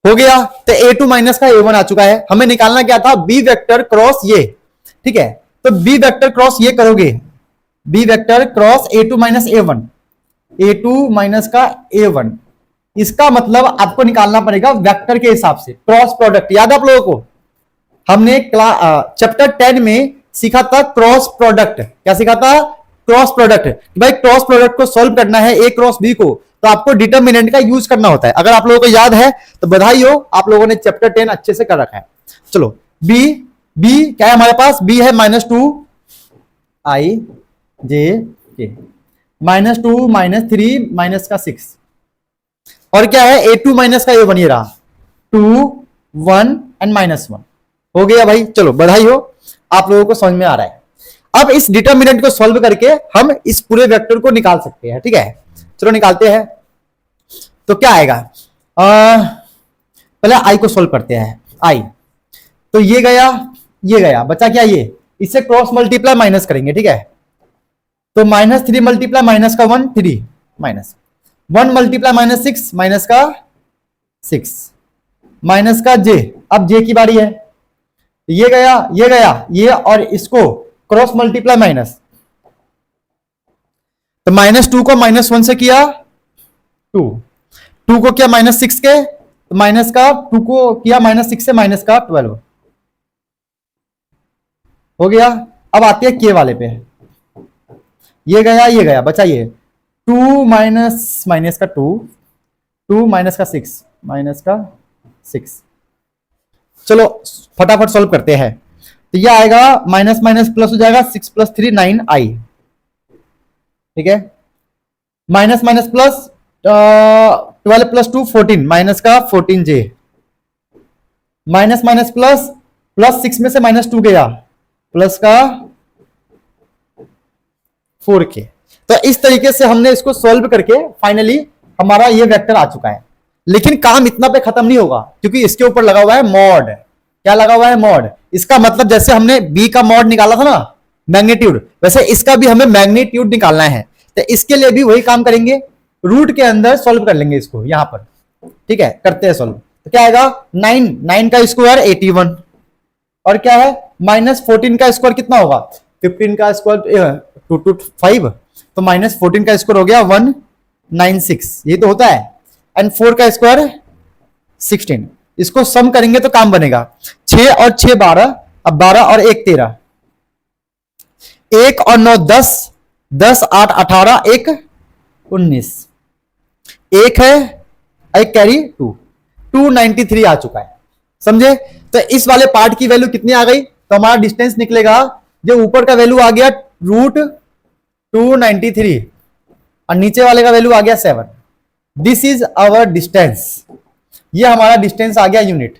हो गया। तो a2 माइनस का a1 आ चुका है। हमें निकालना क्या था? b वेक्टर क्रॉस ये, ठीक है। तो b वेक्टर क्रॉस ये करोगे, b vector cross a2 minus a1, a2 minus का a1, इसका मतलब आपको निकालना पड़ेगा वेक्टर के हिसाब से क्रॉस प्रोडक्ट। याद है आप लोगों को? हमने चैप्टर 10 में सीखा था क्रॉस प्रोडक्ट। क्या सीखा था? Cross product. भाई क्रॉस प्रोडक्ट को सॉल्व करना है a क्रॉस b को, तो आपको डिटरमिनेंट का यूज करना होता है। अगर आप लोगों को याद है तो बधाई हो, आप लोगों ने चैप्टर 10 अच्छे से कर रखा है। चलो b क्या है हमारे पास? b है -2 i j k, -2 -3 माइनस का 6, और क्या है? a2 माइनस का a1, ये रहा 2 1 एंड -1, हो गया भाई। चलो बधाई हो, आप लोगों को समझ में आ रहा है। अब इस डिटरमिनेंट को सॉल्व करके हम इस पूरे वेक्टर को निकाल सकते हैं, ठीक है। चलो निकालते हैं। तो क्या आएगा? पहले i को सॉल्व करते हैं। i तो ये गया, बचा क्या? ये, इससे क्रॉस मल्टीप्लाई माइनस करेंगे, ठीक है। तो -3 मल्टीप्लाई माइनस का 1 3 माइनस 1 मल्टीप्लाई -6 माइनस का 6 माइनस का j। अब j की बारी है, ये गया ये, और इसको क्रॉस मल्टीप्लाई माइनस, तो -2 को -1 से किया 2 को किया -6 के, तो माइनस का 2 को किया -6 से माइनस का 12, हो गया। अब आते हैं के वाले पे, ये गया, बचा ये 2 माइनस माइनस का 2 माइनस का 6 माइनस का 6। चलो फटाफट सॉल्व करते हैं। तो ये आएगा माइनस माइनस प्लस हो जाएगा, 6 + 3 9i, ठीक है। माइनस माइनस प्लस 12 + 2 14 माइनस का 14j, माइनस माइनस प्लस 6 में से -2 गया, प्लस का 4k। तो इस तरीके से हमने इसको सॉल्व करके फाइनली हमारा ये वेक्टर आ चुका है। लेकिन काम इतना पे खत्म नहीं होगा, क्योंकि इसके ऊपर लगा हुआ है मॉड। क्या लगा हुआ है? मॉड। इसका मतलब जैसे हमने b का मॉड निकाला था ना, मैग्नीट्यूड, वैसे इसका भी हमें मैग्नीट्यूड निकालना है। तो इसके लिए भी वही काम करेंगे, रूट के अंदर सॉल्व कर लेंगे इसको यहां पर, ठीक है। करते हैं सॉल्व। तो क्या आएगा? 9 का स्क्वायर 81, और क्या है? -14 का स्क्वायर कितना होगा? 15 का स्क्वायर 225, तो -14 का स्क्वायर हो गया 196, ये तो होता है। एंड 4 का स्क्वायर 16, इसको सम करेंगे तो काम बनेगा। 6 और 6 12, अब 12 और 1 13, 1 और 9 10, 10 8 18, 1 19, 1 है, एक कैरी 293 आ चुका है, समझे। तो इस वाले पार्ट की वैल्यू कितनी आ गई? तो हमारा डिस्टेंस निकलेगा, जो ऊपर का वैल्यू आ गया √293 और नीचे वाले का वैल्यू आ गया 7। दिस इज आवर डिस्टेंस, ये हमारा डिस्टेंस आ गया यूनिट।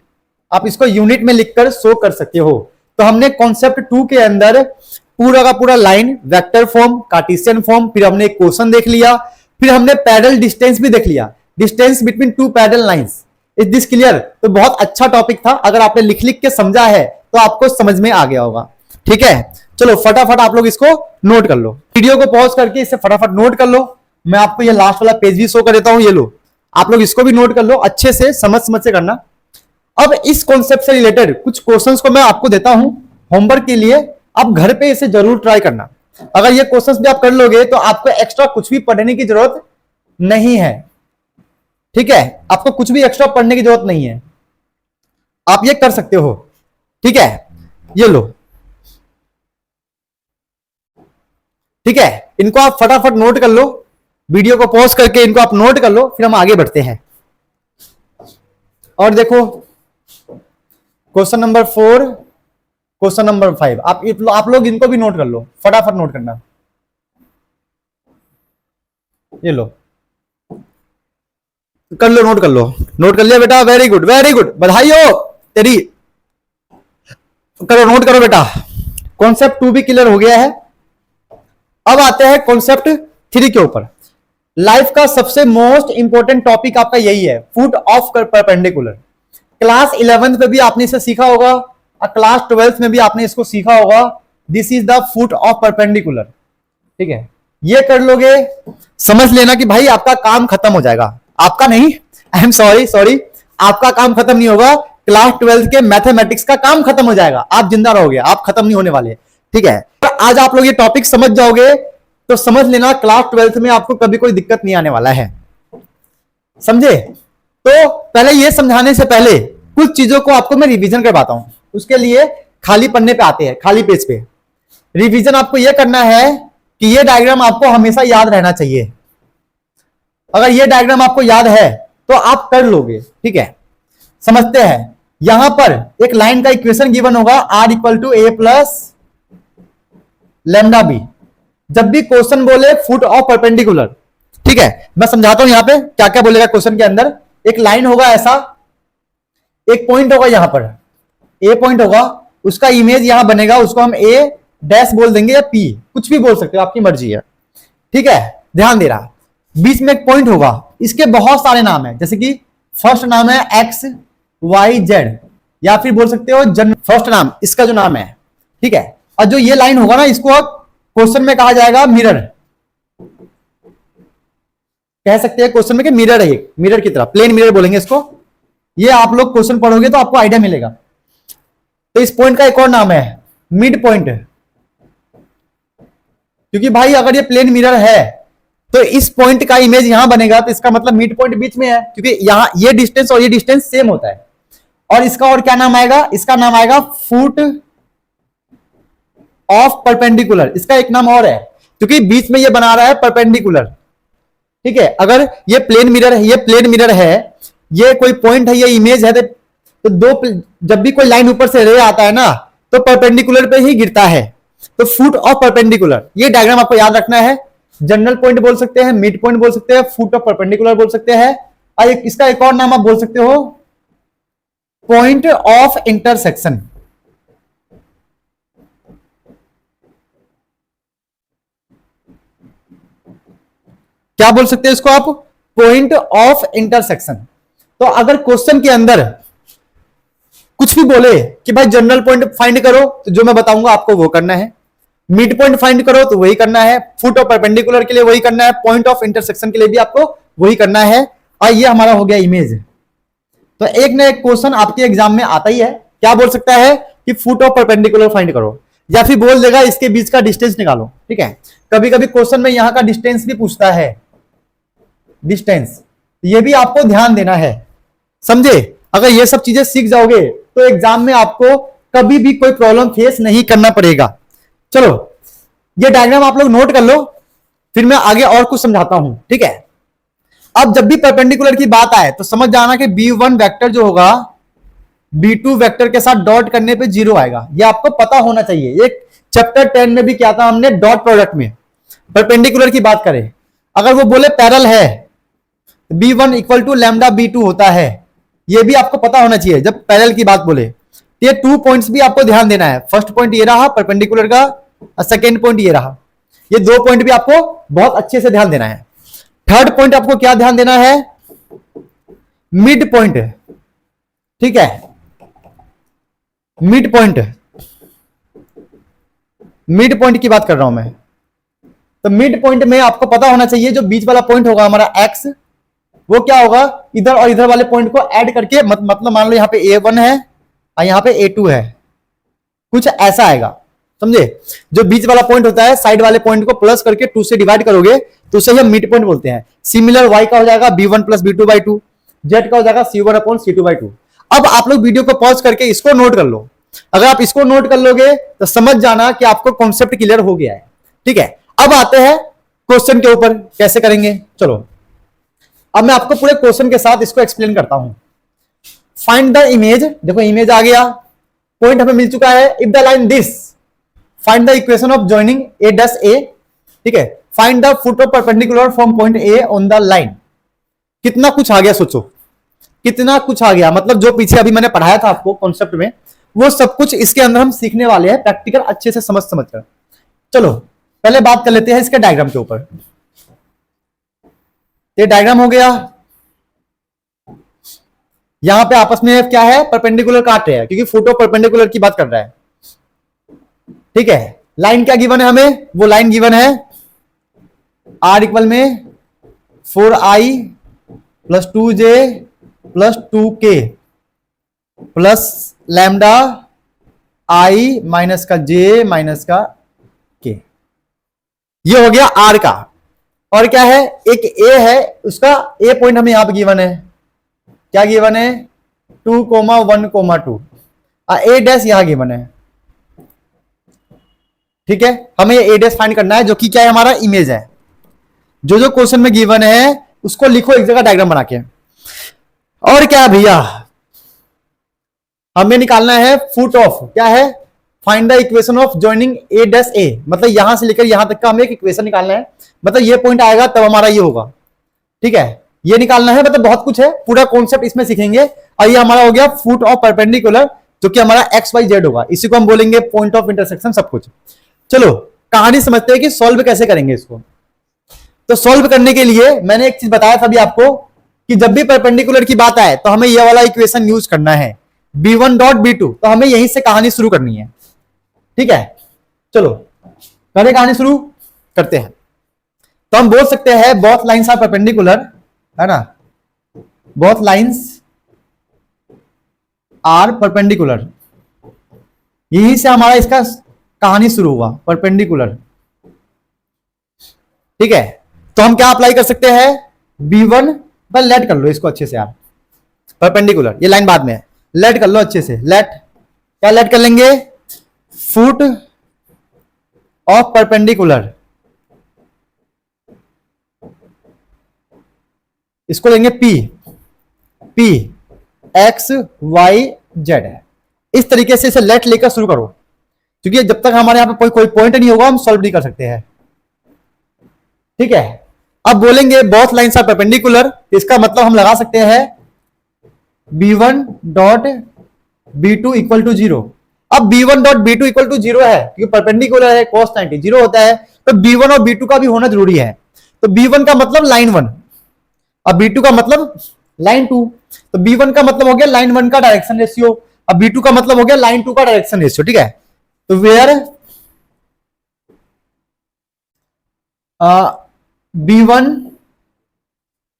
आप इसको यूनिट में लिखकर शो कर सकते हो। तो हमने कॉन्सेप्ट 2 के अंदर पूरा का पूरा line, vector form, Cartesian form, फिर हमने क्वेश्चन देख लिया, फिर हमने पैरेलल डिस्टेंस भी देख लिया। Distance between two parallel lines. Is this clear? तो बहुत अच्छा टॉपिक था, अगर आपने लिख लिख के समझा है तो आपको समझ में आ गया होगा। ठीक है, चलो फटाफट आप लोग इसको नोट कर लो, वीडियो को पॉज करके इसे फटाफट नोट कर लो। मैं आपको ये लास्ट वाला पेज भी शो कर देता हूं, ये लो, आप लोग इसको भी नोट कर लो, अच्छे से समझ समझ से करना। अब इस कॉन्सेप्ट से रिलेटेड कुछ क्वेश्चंस को मैं आपको देता हूं होमवर्क के लिए, आप घर पे इसे जरूर ट्राई करना। अगर ये क्वेश्चंस भी आप कर लोगे तो आपको एक्स्ट्रा कुछ भी पढ़ने की जरूरत नहीं है। ठीक है, आपको कुछ भी एक्स्ट्रा पढ़ने की जरूरत नहीं है, आप ये कर सकते हो। ठीक है, ये लो, ठीक है, इनको आप फटाफट नोट कर लो, वीडियो को पॉज करके इनको आप नोट कर लो, फिर हम आगे बढ़ते हैं। और देखो क्वेश्चन नंबर 4, क्वेश्चन नंबर 5, आप लोग इनको भी नोट कर लो, फटाफट नोट करना। ये लो, कर लो, नोट कर लो, नोट कर लिया बेटा, वेरी गुड वेरी गुड, बधाई हो तेरी। करो, नोट करो बेटा। कॉन्सेप्ट 2 भी क्लियर हो गया है। अब आते हैं कॉन्सेप्ट 3 के ऊपर। लाइफ का सबसे मोस्ट इंपॉर्टेंट टॉपिक आपका यही है, foot of perpendicular. Class 11th में भी आपने इसे सीखा होगा और क्लास 12th में भी आपने इसको सीखा होगा। This is the foot of perpendicular. ठीक है, ये कर लोगे, समझ लेना कि भाई आपका काम खत्म हो जाएगा। आपका नहीं, आई एम सॉरी, आपका काम खत्म नहीं होगा, क्लास 12th के मैथमेटिक्स का काम खत्म हो जाएगा, आप जिंदा रहोगे, आप खत्म नहीं होने वाले। ठीक है, आज आप लोग ये टॉपिक समझ जाओगे तो समझ लेना क्लास 12th में आपको कभी कोई दिक्कत नहीं आने वाला है। समझे? तो पहले ये समझाने से पहले कुछ चीजों को आपको मैं रिवीजन करवाता हूं, उसके लिए खाली पन्ने पे आते हैं, खाली पेज पे। रिवीजन आपको यह करना है कि ये डायग्राम आपको हमेशा याद रहना चाहिए। अगर ये डायग्राम आपको याद है तो आप कर लोगे। ठीक है, समझते हैं। यहां पर एक लाइन का इक्वेशन गिवन होगा, r = a plus lambda B. जब भी क्वेश्चन बोले फुट ऑफ परपेंडिकुलर, ठीक है, मैं समझाता हूं यहां पे क्या क्या बोलेगा क्वेश्चन के अंदर। एक लाइन होगा ऐसा, एक पॉइंट होगा यहां पर, ए पॉइंट होगा, उसका इमेज यहां बनेगा, उसको हम ए डैश बोल देंगे या पी, कुछ भी बोल सकते हो, आपकी मर्जी है। ठीक है, ध्यान दे रहा। बीच में एक पॉइंट होगा, इसके बहुत सारे नाम है, जैसे कि फर्स्ट नाम है एक्स वाई जेड, या फिर बोल सकते हो फर्स्ट नाम इसका जो नाम है। ठीक है, और जो ये लाइन होगा ना, इसको क्वेश्चन में कहा जाएगा मिरर, कह सकते हैं क्वेश्चन में कि मिरर है, मिरर की तरह, प्लेन मिरर बोलेंगे इसको। ये आप लोग क्वेश्चन पढ़ोगे तो आपको आइडिया मिलेगा। तो इस पॉइंट का एक और नाम है मिड पॉइंट, क्योंकि भाई अगर ये प्लेन मिरर है तो इस पॉइंट का इमेज यहां बनेगा, तो इसका मतलब मिड पॉइंट बीच में है, क्योंकि यहां ये डिस्टेंस और ये डिस्टेंस सेम होता है। और इसका और क्या नाम आएगा? इसका नाम आएगा फुट ऑफ परपेंडिकुलर। इसका एक नाम और है, क्योंकि बीच में ये बना रहा है परपेंडिकुलर। ठीक है, अगर ये प्लेन मिरर है, ये प्लेन मिरर है, ये कोई पॉइंट है, ये इमेज है, तो जब भी कोई लाइन ऊपर से रे आता है ना, तो परपेंडिकुलर पे ही गिरता है। तो फुट ऑफ परपेंडिकुलर, ये डायग्राम आपको याद रखना है। जनरल पॉइंट बोल सकते हैं, मिड पॉइंट बोल सकते हैं, फुट ऑफ परपेंडिकुलर बोल सकते हैं, और इसका एक और नाम आप बोल सकते हो पॉइंट ऑफ इंटरसेक्शन। क्या बोल सकते हैं इसको आप? Point of intersection. तो अगर क्वेश्चन के अंदर कुछ भी बोले कि भाई जनरल पॉइंट फाइंड करो, तो जो मैं बताऊंगा आपको वो करना है। मिड पॉइंट फाइंड करो तो वही करना है, फुट ऑफ परपेंडिकुलर के लिए वही करना है, पॉइंट ऑफ इंटरसेक्शन के लिए भी आपको वही करना है। और ये हमारा हो गया इमेज। तो एक ना एक क्वेश्चन आपके एग्जाम में आता ही है, क्या बोल सकता है कि फुट ऑफ परपेंडिकुलर फाइंड करो, या फिर बोल देगा इसके बीच का डिस्टेंस निकालो। ठीक है, कभी कभी क्वेश्चन में यहां का डिस्टेंस भी पूछता है, डिस्टेंस, ये भी आपको ध्यान देना है। समझे? अगर ये सब चीजें सीख जाओगे तो एग्जाम में आपको कभी भी कोई प्रॉब्लम फेस नहीं करना पड़ेगा। चलो, ये डायग्राम आप लोग नोट कर लो, फिर मैं आगे और कुछ समझाता हूं। ठीक है, अब जब भी परपेंडिकुलर की बात आए तो समझ जाना कि B1 वेक्टर जो होगा B2 वेक्टर के साथ डॉट करने पे 0 आएगा। ये आपको पता होना चाहिए। एक चैप्टर 10 में भी क्या था हमने, डॉट प्रोडक्ट में परपेंडिकुलर की बात करें, अगर वो बोले पैरेलल है, B1 = लैम्डा B2 होता है, ये भी आपको पता होना चाहिए जब पैरेलल की बात बोले। तो ये 2 पॉइंट्स भी आपको ध्यान देना है। फर्स्ट पॉइंट ये रहा परपेंडिकुलर का, और सेकेंड पॉइंट ये रहा। ये 2 पॉइंट भी आपको बहुत अच्छे से ध्यान देना है। थर्ड पॉइंट आपको क्या ध्यान देना है? मिड पॉइंट, ठीक है, मिड पॉइंट, मिड पॉइंट की बात कर रहा हूं मैं। तो मिड पॉइंट में आपको पता होना चाहिए जो बीच वाला पॉइंट होगा हमारा एक्स, वो क्या होगा, इधर और इधर वाले पॉइंट को ऐड करके मतलब मान लो यहां पे A1 है और यहां पे A2 है, कुछ ऐसा आएगा, समझे। जो बीच वाला पॉइंट होता है साइड वाले पॉइंट को प्लस करके 2 से डिवाइड करोगे तो उसे हम मिड पॉइंट बोलते हैं। सिमिलर y का हो जाएगा B1 प्लस B2/2, z का हो जाएगा C1 अपॉन C2/2। अब आप लोग वीडियो को पॉज करके इसको नोट कर लो। अगर आप इसको नोट कर लोगे तो समझ जाना कि आपको कॉन्सेप्ट क्लियर हो गया है, ठीक है। अब आते हैं क्वेश्चन के ऊपर, कैसे करेंगे, चलो अब मैं आपको पूरे क्वेश्चन के साथ इसको एक्सप्लेन करता हूं। फाइंड द इमेज, देखो इमेज आ गया, पॉइंट हमें मिल चुका है। If the line this, find the equation of joining A', ठीक है। Find the foot of perpendicular from point A on the line. कितना कुछ आ गया, सोचो कितना कुछ आ गया। मतलब जो पीछे अभी मैंने पढ़ाया था आपको कॉन्सेप्ट में, वो सब कुछ इसके अंदर हम सीखने वाले हैं, प्रैक्टिकल अच्छे से समझ कर। चलो पहले बात कर लेते हैं इसके डायग्राम के ऊपर। ये डायग्राम हो गया, यहां पे आपस में क्या है, परपेंडिकुलर काट रहे हैं क्योंकि फोटो परपेंडिकुलर की बात कर रहा है, ठीक है। लाइन क्या गिवन है हमें, वो लाइन गिवन है R इक्वल में 4i plus 2j plus 2k plus lambda i minus का j माइनस का k। ये हो गया R का। और क्या है, एक A है, उसका A पॉइंट हमें यहां पे गिवन है, क्या गिवन है 2,1,2 A' यहां गिवन है, ठीक है। हमें ये A' फाइंड करना है जो कि क्या है, हमारा इमेज है। जो जो क्वेश्चन में गिवन है उसको लिखो एक जगह डायग्राम बना के। और क्या है भैया, हमें निकालना है फुट ऑफ, क्या है, find the equation of joining A', मतलब यहां से लेकर यहां तक का हमें एक इक्वेशन निकालना है। मतलब ये पॉइंट आएगा तब हमारा ये होगा, ठीक है। ये निकालना है, मतलब बहुत कुछ है, पूरा कॉन्सेप्ट इसमें सीखेंगे। और ये हमारा हो गया फुट ऑफ परपेंडिकुलर, जो कि हमारा XYZ होगा, इसी को हम बोलेंगे पॉइंट ऑफ इंटरसेक्शन, सब कुछ। चलो कहानी समझते हैं कि सॉल्व कैसे करेंगे इसको। तो सॉल्व करने के लिए मैंने एक चीज बताया था अभी आपको कि जब भी परपेंडिकुलर की बात आए तो हमें यह वाला इक्वेशन यूज करना है, B1.B2। तो हमें यहीं से कहानी शुरू करनी है, ठीक है। चलो करें कहानी शुरू करते हैं। तो हम बोल सकते हैं बोथ लाइंस आर परपेंडिकुलर, है ना, बोथ लाइंस आर परपेंडिकुलर। यहीं से हमारा इसका कहानी शुरू हुआ, परपेंडिकुलर, ठीक है। तो हम क्या अप्लाई कर सकते हैं, B1 पर लेट कर लो इसको अच्छे से यार, परपेंडिकुलर, ये लाइन बाद में है, लेट कर लो अच्छे से। लेट क्या लेट कर लेंगे, फुट ऑफ परपेंडिकुलर, इसको लेंगे P X Y Z है। इस तरीके से इसे लेट लेकर शुरू करो, क्योंकि जब तक हमारे यहां पे कोई पॉइंट नहीं होगा हम सॉल्व नहीं कर सकते हैं, ठीक है। अब बोलेंगे बोथ लाइंस आर परपेंडिकुलर, इसका मतलब हम लगा सकते हैं B1.B2 इक्वल टू 0। अब B1.B2 इक्वल टू 0 है क्योंकि परपेंडिकुलर है, cos 90 0 होता है, तो B1 और B2 का भी होना जरूरी है। तो B1 का मतलब लाइन 1 और B2 का मतलब लाइन 2। तो B1 का मतलब हो गया लाइन 1 का डायरेक्शन रेशियो, अब B2 का मतलब हो गया लाइन 2 का डायरेक्शन रेशियो, ठीक है। तो वेयर B1,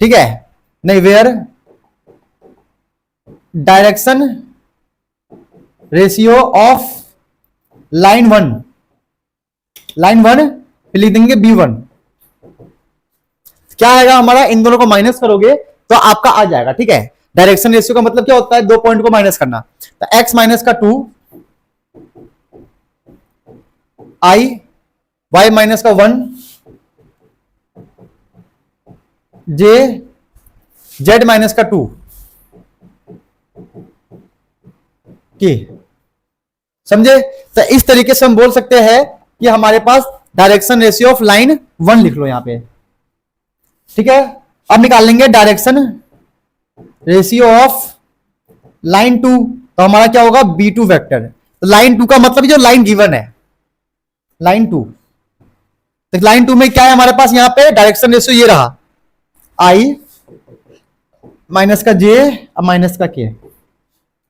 ठीक है, नहीं, where direction ratio of line 1, line 1 लिख देंगे B1। क्या आएगा हमारा, इन दोनों को माइनस करोगे तो आपका आ जाएगा, ठीक है। डायरेक्शन रेशियो का मतलब क्या होता है, दो पॉइंट को माइनस करना। तो x माइनस का 2, i, y माइनस का 1, j, z माइनस का 2 की, समझे। तो इस तरीके से हम बोल सकते हैं कि हमारे पास डायरेक्शन रेशियो ऑफ लाइन 1 लिख लो यहां पे, ठीक है। अब निकाल लेंगे डायरेक्शन रेशियो ऑफ लाइन 2, तो हमारा क्या होगा B2 वेक्टर। तो लाइन 2 का मतलब जो लाइन गिवन है, लाइन 2, तो लाइन 2 में क्या है हमारे पास, यहां पे डायरेक्शन रेशियो ये रहा, I माइनस का जे अब माइनस का के,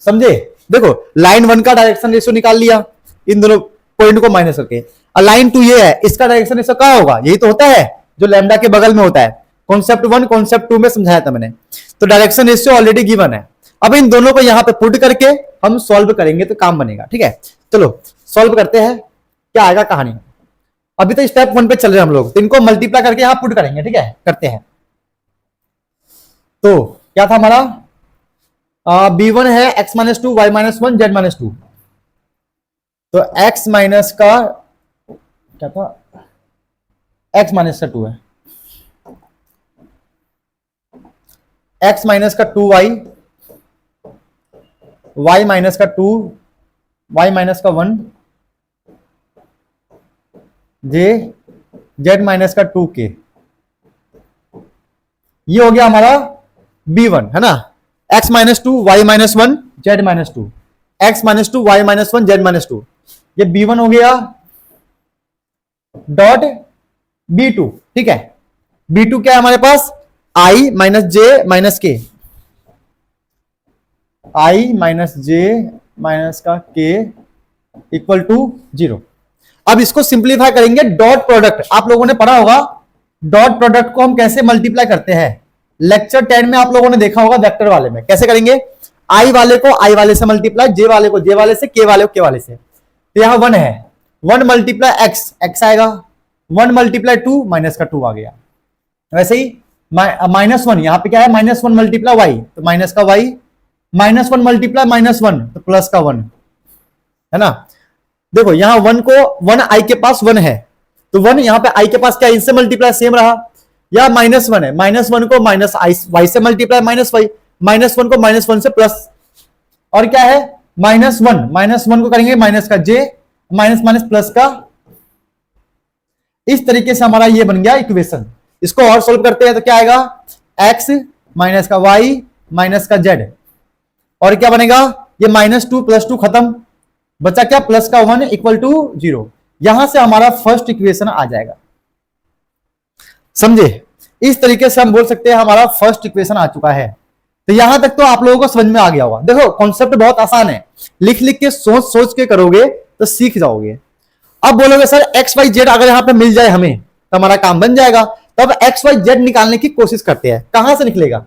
समझे। देखो लाइन 1 का डायरेक्शन रेशियो निकाल लिया इन दोनों पॉइंट को माइनस करके, और लाइन 2 ये है, इसका डायरेक्शन रेशियो क्या होगा, यही तो होता है जो लैम्डा के बगल में होता है। कॉन्सेप्ट 1 कॉन्सेप्ट 2 में समझाया था मैंने। तो डायरेक्शन रेशियो ऑलरेडी गिवन है। अब इन दोनों को यहां पे पुट करके हम सॉल्व करेंगे तो काम बनेगा, ठीक है। चलो सॉल्व करते हैं, क्या आएगा कहानी। अभी तो स्टेप 1 पे चल रहे हैं हम लोग, तो इनको मल्टीप्लाई करके यहां पुट करेंगे, ठीक है, करते हैं। तो क्या था हमारा, b1 है x minus 2 y minus 1 z minus 2। तो x माइनस का क्या था, x माइनस का 2 है, x माइनस का 2y, y माइनस का 2, y माइनस का 1, z माइनस का 2k। ये हो गया हमारा b1 है ना, x minus 2 y minus 1 z minus 2, x minus 2 y minus 1 z minus 2। ये b1 हो गया डॉट b2, ठीक है। b2 क्या है हमारे पास, i minus j minus k, i minus j minus का k इक्वल टू 0। अब इसको सिंप्लीफाई करेंगे, डॉट प्रोडक्ट आप लोगों ने पढ़ा होगा, डॉट प्रोडक्ट को हम कैसे मल्टीप्लाई करते हैं। लेक्चर 10 में आप लोगों ने देखा होगा वेक्टर वाले में कैसे करेंगे, i वाले को i वाले से मल्टीप्लाई, j वाले को j वाले से, k वाले को k वाले से। तो यहां 1 है, 1 मल्टीप्लाई x, x आएगा, 1 मल्टीप्लाई 2 माइनस का 2 आ गया। वैसे ही माइनस 1 यहां पे क्या है, माइनस 1 मल्टीप्लाई y, तो माइनस का y, माइनस 1 मल्टीप्लाई माइनस 1 तो प्लस का 1 है ना। देखो यहां 1 को 1 i के पास 1 है, तो 1 यहां पे i के पास क्या, इनसे मल्टीप्लाई सेम रहा, या माइनस 1 है, माइनस 1 को माइनस y से मल्टीप्लाई माइनस y, माइनस 1 को माइनस 1 से प्लस, और क्या है माइनस 1, माइनस 1 को करेंगे माइनस का j, माइनस माइनस प्लस का। इस तरीके से हमारा ये बन गया इक्वेशन। इसको और सोल्व करते हैं तो क्या आएगा, x माइनस का y माइनस का z, और क्या बनेगा, ये माइनस 2 प्लस 2 खत्म, बचा क्या प्लस का 1 इक्वल टू 0। यहां से हमारा फर्स्ट इक्वेशन आ जाएगा, समझे। इस तरीके से हम बोल सकते हैं हमारा फर्स्ट इक्वेशन आ चुका है। तो यहां तक तो आप लोगों को समझ में आ गया होगा। देखो कॉन्सेप्ट बहुत आसान है, लिख लिख के सोच सोच के करोगे तो सीख जाओगे। अब बोलोगे सर एक्स वाई जेड अगर यहां पे मिल जाए हमें तो हमारा काम बन जाएगा। तब एक्स वाई जेड निकालने की कोशिश करते हैं, कहां से निकलेगा,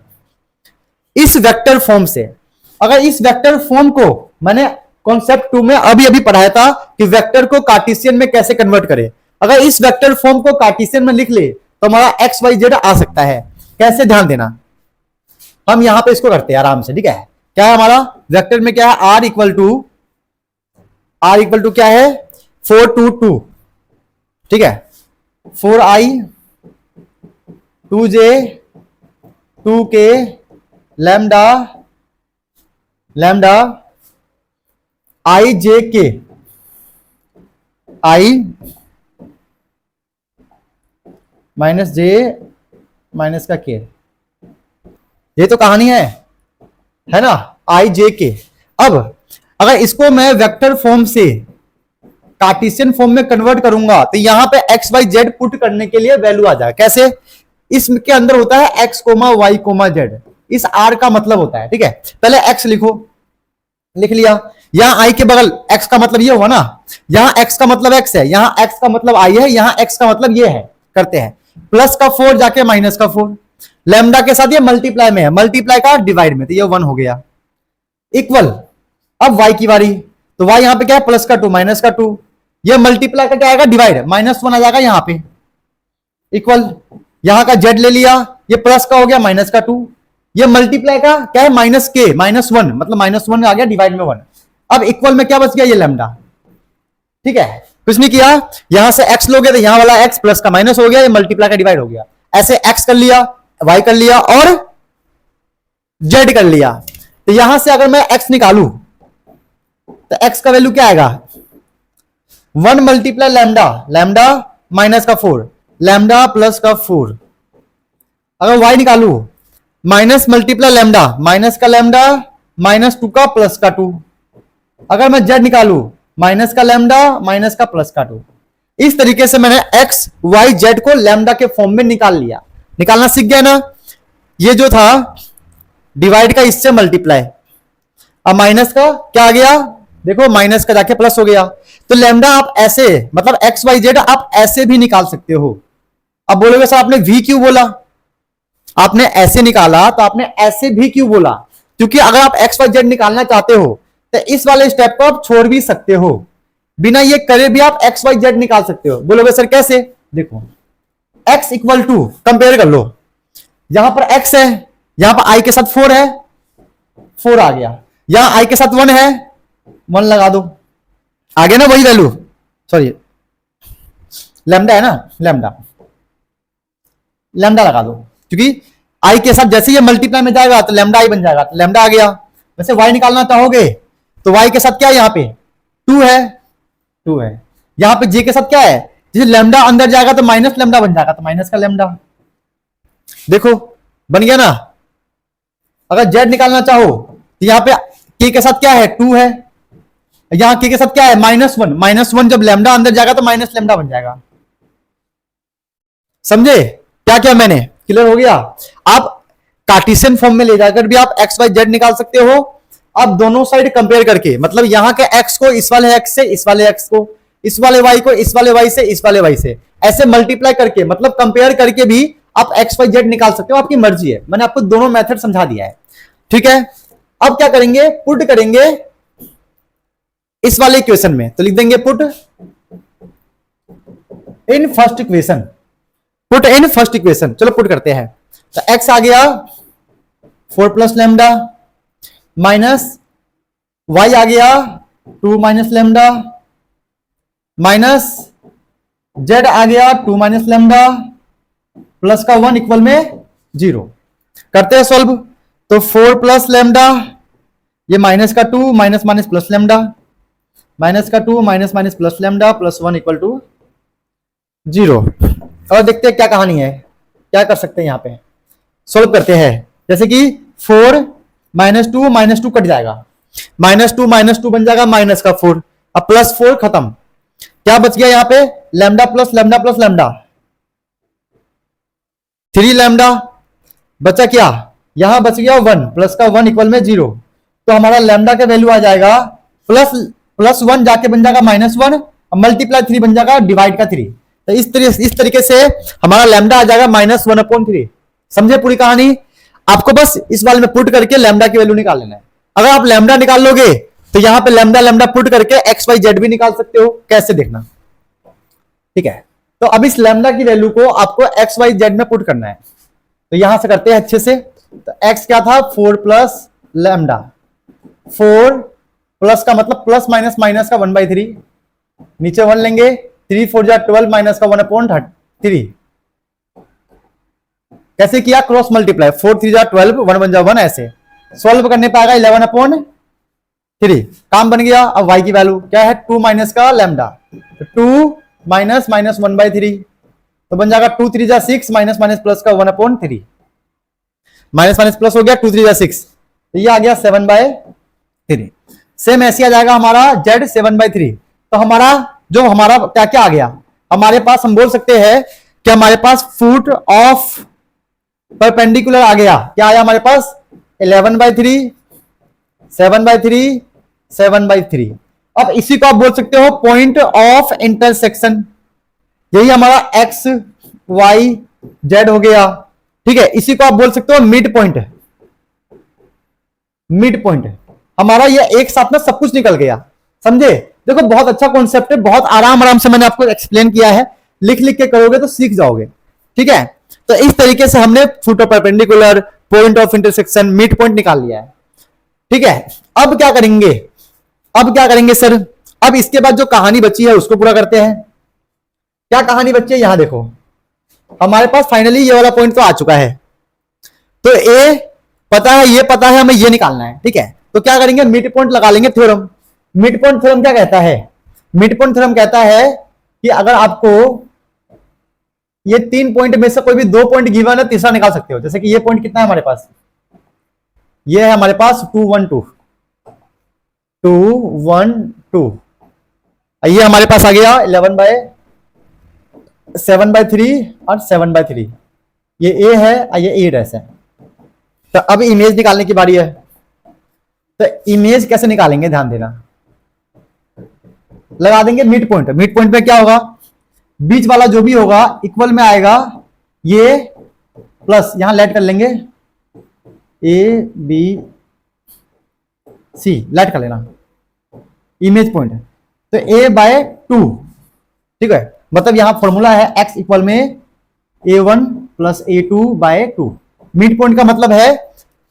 इस वेक्टर फॉर्म से। अगर इस वेक्टर फॉर्म को मैंने कॉन्सेप्ट 2 में अभी अभी पढ़ाया था कि वेक्टर को कार्टेशियन में कैसे कन्वर्ट करें। अगर इस वेक्टर फॉर्म को कार्टेशियन में लिख ले तो हमारा एक्स वाई जेड आ सकता है। कैसे, ध्यान देना, हम यहां पे इसको करते हैं आराम से, ठीक है। क्या है हमारा वेक्टर में, क्या है, आर इक्वल टू क्या है 4 2 2, ठीक है, 4i 2j 2k lambda i j k i minus j minus का k। ये तो कहानी है ना, i j k। अब अगर इसको मैं वेक्टर फॉर्म से कार्टेशियन फॉर्म में कन्वर्ट करूंगा तो यहां पे x y z पुट करने के लिए वैल्यू आ जाएगा। कैसे, इसके अंदर होता है x y z, इस r का मतलब होता है, ठीक है। पहले x लिखो, लिख लिया, यहां i के बगल x का मतलब ये हुआ ना, यहां x का मतलब x है, यहां x का मतलब i है, यहां x का मतलब ये है। करते हैं प्लस का 4 जाके माइनस का 4, लैम्डा के साथ ये मल्टीप्लाई में है, मल्टीप्लाई का डिवाइड में, तो ये 1 हो गया इक्वल। अब y की बारी, तो y यहां पे क्या है प्लस का 2 माइनस का 2, ये मल्टीप्लाई का क्या आएगा डिवाइड, माइनस 1 आ जाएगा यहां पे इक्वल। यहां का z ले लिया, ये प्लस का हो गया माइनस का 2, ये मल्टीप्लाई का क्या है माइनस के माइनस 1, मतलब माइनस 1 आ गया डिवाइड में 1। अब इक्वल में क्या बच गया, ये लैम्डा, ठीक है। कुछ नहीं किया, यहां से x लोगे तो यहां वाला x प्लस का माइनस हो गया, ये मल्टीप्लाई का डिवाइड हो गया। ऐसे x कर लिया, y कर लिया और z कर लिया। तो यहां से अगर मैं x निकालू तो x का वैल्यू क्या आएगा, 1 मल्टीप्लाई लैम्डा माइनस का 4, लैम्डा प्लस का 4। अगर y निकालू माइनस मल्टीप्लाई लैम्डा, माइनस का लैम्डा माइनस 2 का प्लस का 2। अगर मैं z निकालू माइनस का लैम्डा माइनस का प्लस का 2। इस तरीके से मैंने x y z को लैम्डा के फॉर्म में निकाल लिया। निकालना सीख गया ना। ये जो था डिवाइड का इससे मल्टीप्लाई, अब माइनस का क्या आ गया, देखो माइनस का जाके प्लस हो गया। तो लैम्डा आप ऐसे मतलब एक्स वाई जेड आप ऐसे भी निकाल सकते हो। अब बोलोगे सर आपने वी क्यों बोला, आपने ऐसे निकाला तो आपने ऐसे भी क्यों बोला, क्योंकि अगर आप एक्स वाई जेड निकालना चाहते हो तो इस वाले स्टेप को आप छोड़ भी सकते हो, बिना ये करे भी आप एक्स वाई जेड निकाल सकते हो। बोलोगे सर कैसे, देखो x इक्वल टू कंपेयर कर लो, यहां पर x है, यहां पर i के साथ 4 है, 4 आ गया, यहां i के साथ 1 है, 1 लगा दो, आ गया ना वही वैल्यू, सॉरी लैम्डा है ना, लैम्डा लैम्डा लगा दो, क्योंकि i के साथ जैसे ये मल्टीप्लाई में जाएगा तो लैम्डा i बन जाएगा, तो लैम्डा आ गया। वैसे y निकालना चाहोगे तो y के साथ क्या है, यहां पे 2 है, 2 है, यहां पे j के साथ क्या है, जैसे लैम्डा अंदर जाएगा तो माइनस लैम्डा बन जाएगा, तो माइनस का लैम्डा, देखो बन गया ना। अगर z निकालना चाहो तो यहां पे k के साथ क्या है 2 है, यहां k के साथ क्या है -1, -1 जब लैम्डा अंदर जाएगा तो माइनस लैम्डा बन जाएगा। समझे क्या क्या मैंने, क्लियर हो गया। आप कार्टेशियन फॉर्म में ले जाकर भी आप एक्स वाई जेड निकाल सकते हो। आप दोनों साइड कंपेयर करके, मतलब यहां के एक्स को इस वाले एक्स से, इस वाले एक्स को, इस वाले वाई को इस वाले वाई से, इस वाले वाई से, ऐसे मल्टीप्लाई करके मतलब कंपेयर करके भी आप एक्स वाई जेड निकाल सकते हो, आपकी मर्जी है। मैंने आपको दोनों मेथड समझा दिया है, ठीक है। अब क्या करेंगे, पुट करेंगे इस वाले इक्वेशन में, तो लिख देंगे put in first equation, put in first equation. चलो पुट करते हैं, तो x आ गया 4 प्लस लैम्डा माइनस y आ गया 2 माइनस लैम्डा माइनस z आ गया 2 माइनस लैम्डा प्लस का 1 इक्वल में 0। करते हैं सॉल्व, तो 4 प्लस लैम्डा, ये माइनस का 2 minus minus plus lambda, minus का 2 minus minus plus lambda plus 1 equal to 0। और देखते हैं क्या कहानी है, क्या कर सकते हैं, यहां पे सोल्व करते हैं। जैसे कि 4 माइनस टू कट जाएगा, -2 बन जाएगा माइनस का 4, अब प्लस 4 खत्म, क्या बच गया यहां पे, lambda plus lambda plus lambda 3 lambda, बचा क्या, यहां बच गया 1, प्लस का 1 इक्वल में 0। तो हमारा लैम्डा का वैल्यू आ जाएगा प्लस 1 जाके बन जाएगा -1, मल्टीप्लाई 3 बन जाएगा डिवाइड का 3। तो इस तरीके से हमारा लैम्डा आ जाएगा -1/3। समझे पूरी कहानी। आपको बस इस वाले में पुट करके लैम्डा की वैल्यू निकाल लेना है। अगर आप लैम्डा निकाल लोगे तो यहां पे लैम्डा लैम्डा पुट करके एक्स वाई जेड भी निकाल सकते हो, कैसे देखना, ठीक है। तो अब इस लैम्डा की वैल्यू को आपको एक्स वाई जेड में पुट करना है, तो यहां से करते हैं अच्छे से। तो एक्स क्या था 4 प्लस लैम्डा, 4 प्लस का मतलब प्लस माइनस माइनस का 1/3, नीचे 1 लेंगे, 3 4 जा 12 माइनस का 1/3। कैसे किया, क्रॉस मल्टीप्लाई, 4 3 जा 12, 1 1 जा 1, ऐसे सॉल्व करने पे आएगा 11/3। काम बन गया। अब y की वैल्यू क्या है, 2 माइनस का लैम्डा, तो 2 माइनस माइनस 1/3, तो बन जाएगा 2 3 जा 6 माइनस माइनस प्लस का 1/3, माइनस माइनस प्लस हो गया 2 3 जा 6, तो ये आ गया 7/3। सेम ऐसे आ जाएगा हमारा z 7/3। तो हमारा जो हमारा क्या क्या आ गया, हमारे पास हम बोल सकते हैं कि हमारे पास फुट ऑफ परपेंडिकुलर आ गया, क्या आया हमारे पास 11/3, 7/3, 7/3। अब इसी को आप बोल सकते हो पॉइंट ऑफ इंटरसेक्शन, यही हमारा एक्स वाई जेड हो गया, ठीक है। इसी को आप बोल सकते हो मिड पॉइंट, मिड पॉइंट हमारा ये एक साथ में सब कुछ निकल गया, समझे। देखो बहुत अच्छा कॉन्सेप्ट है, बहुत आराम आराम से मैंने आपको एक्सप्लेन किया है, लिख लिख के करोगे तो सीख जाओगे, ठीक है। तो इस तरीके से हमने foot of perpendicular, point of intersection, mid point निकाल लिया है, ठीक है। अब क्या करेंगे, अब क्या करेंगे सर, अब इसके बाद जो कहानी बची है उसको पूरा करते हैं। क्या कहानी बची है, यहां देखो हमारे पास फाइनली ये वाला पॉइंट तो आ चुका है, तो ए पता है, ये पता है, हमें ये निकालना है, ठीक है। तो क्या करेंगे, मिड पॉइंट लगा लेंगे थ्योरम। मिड पॉइंट थ्योरम क्या कहता है, मिड पॉइंट थ्योरम कहता है कि अगर आपको ये 3 पॉइंट में से कोई भी 2 पॉइंट गिवन है, तीसरा निकाल सकते हो। जैसे कि ये पॉइंट कितना है हमारे पास, ये है हमारे पास 2 1 2, 2 1 2, ये हमारे पास आ गया 11/7/3 और 7/3, ये ए है और ये ए डैश है, तो अब इमेज निकालने की बारी है। तो इमेज कैसे निकालेंगे, ध्यान देना। लगा देंगे मिड पॉइंट। मिड पॉइंट पे क्या होगा, बीच वाला जो भी होगा इक्वल में आएगा ये, प्लस यहां लेट कर लेंगे ए बी सी, लेट कर लेना इमेज पॉइंट। तो ए बाय 2, ठीक है, मतलब यहां फॉर्मूला है x इक्वल में a1 plus a2 bye 2। Mid point का मतलब है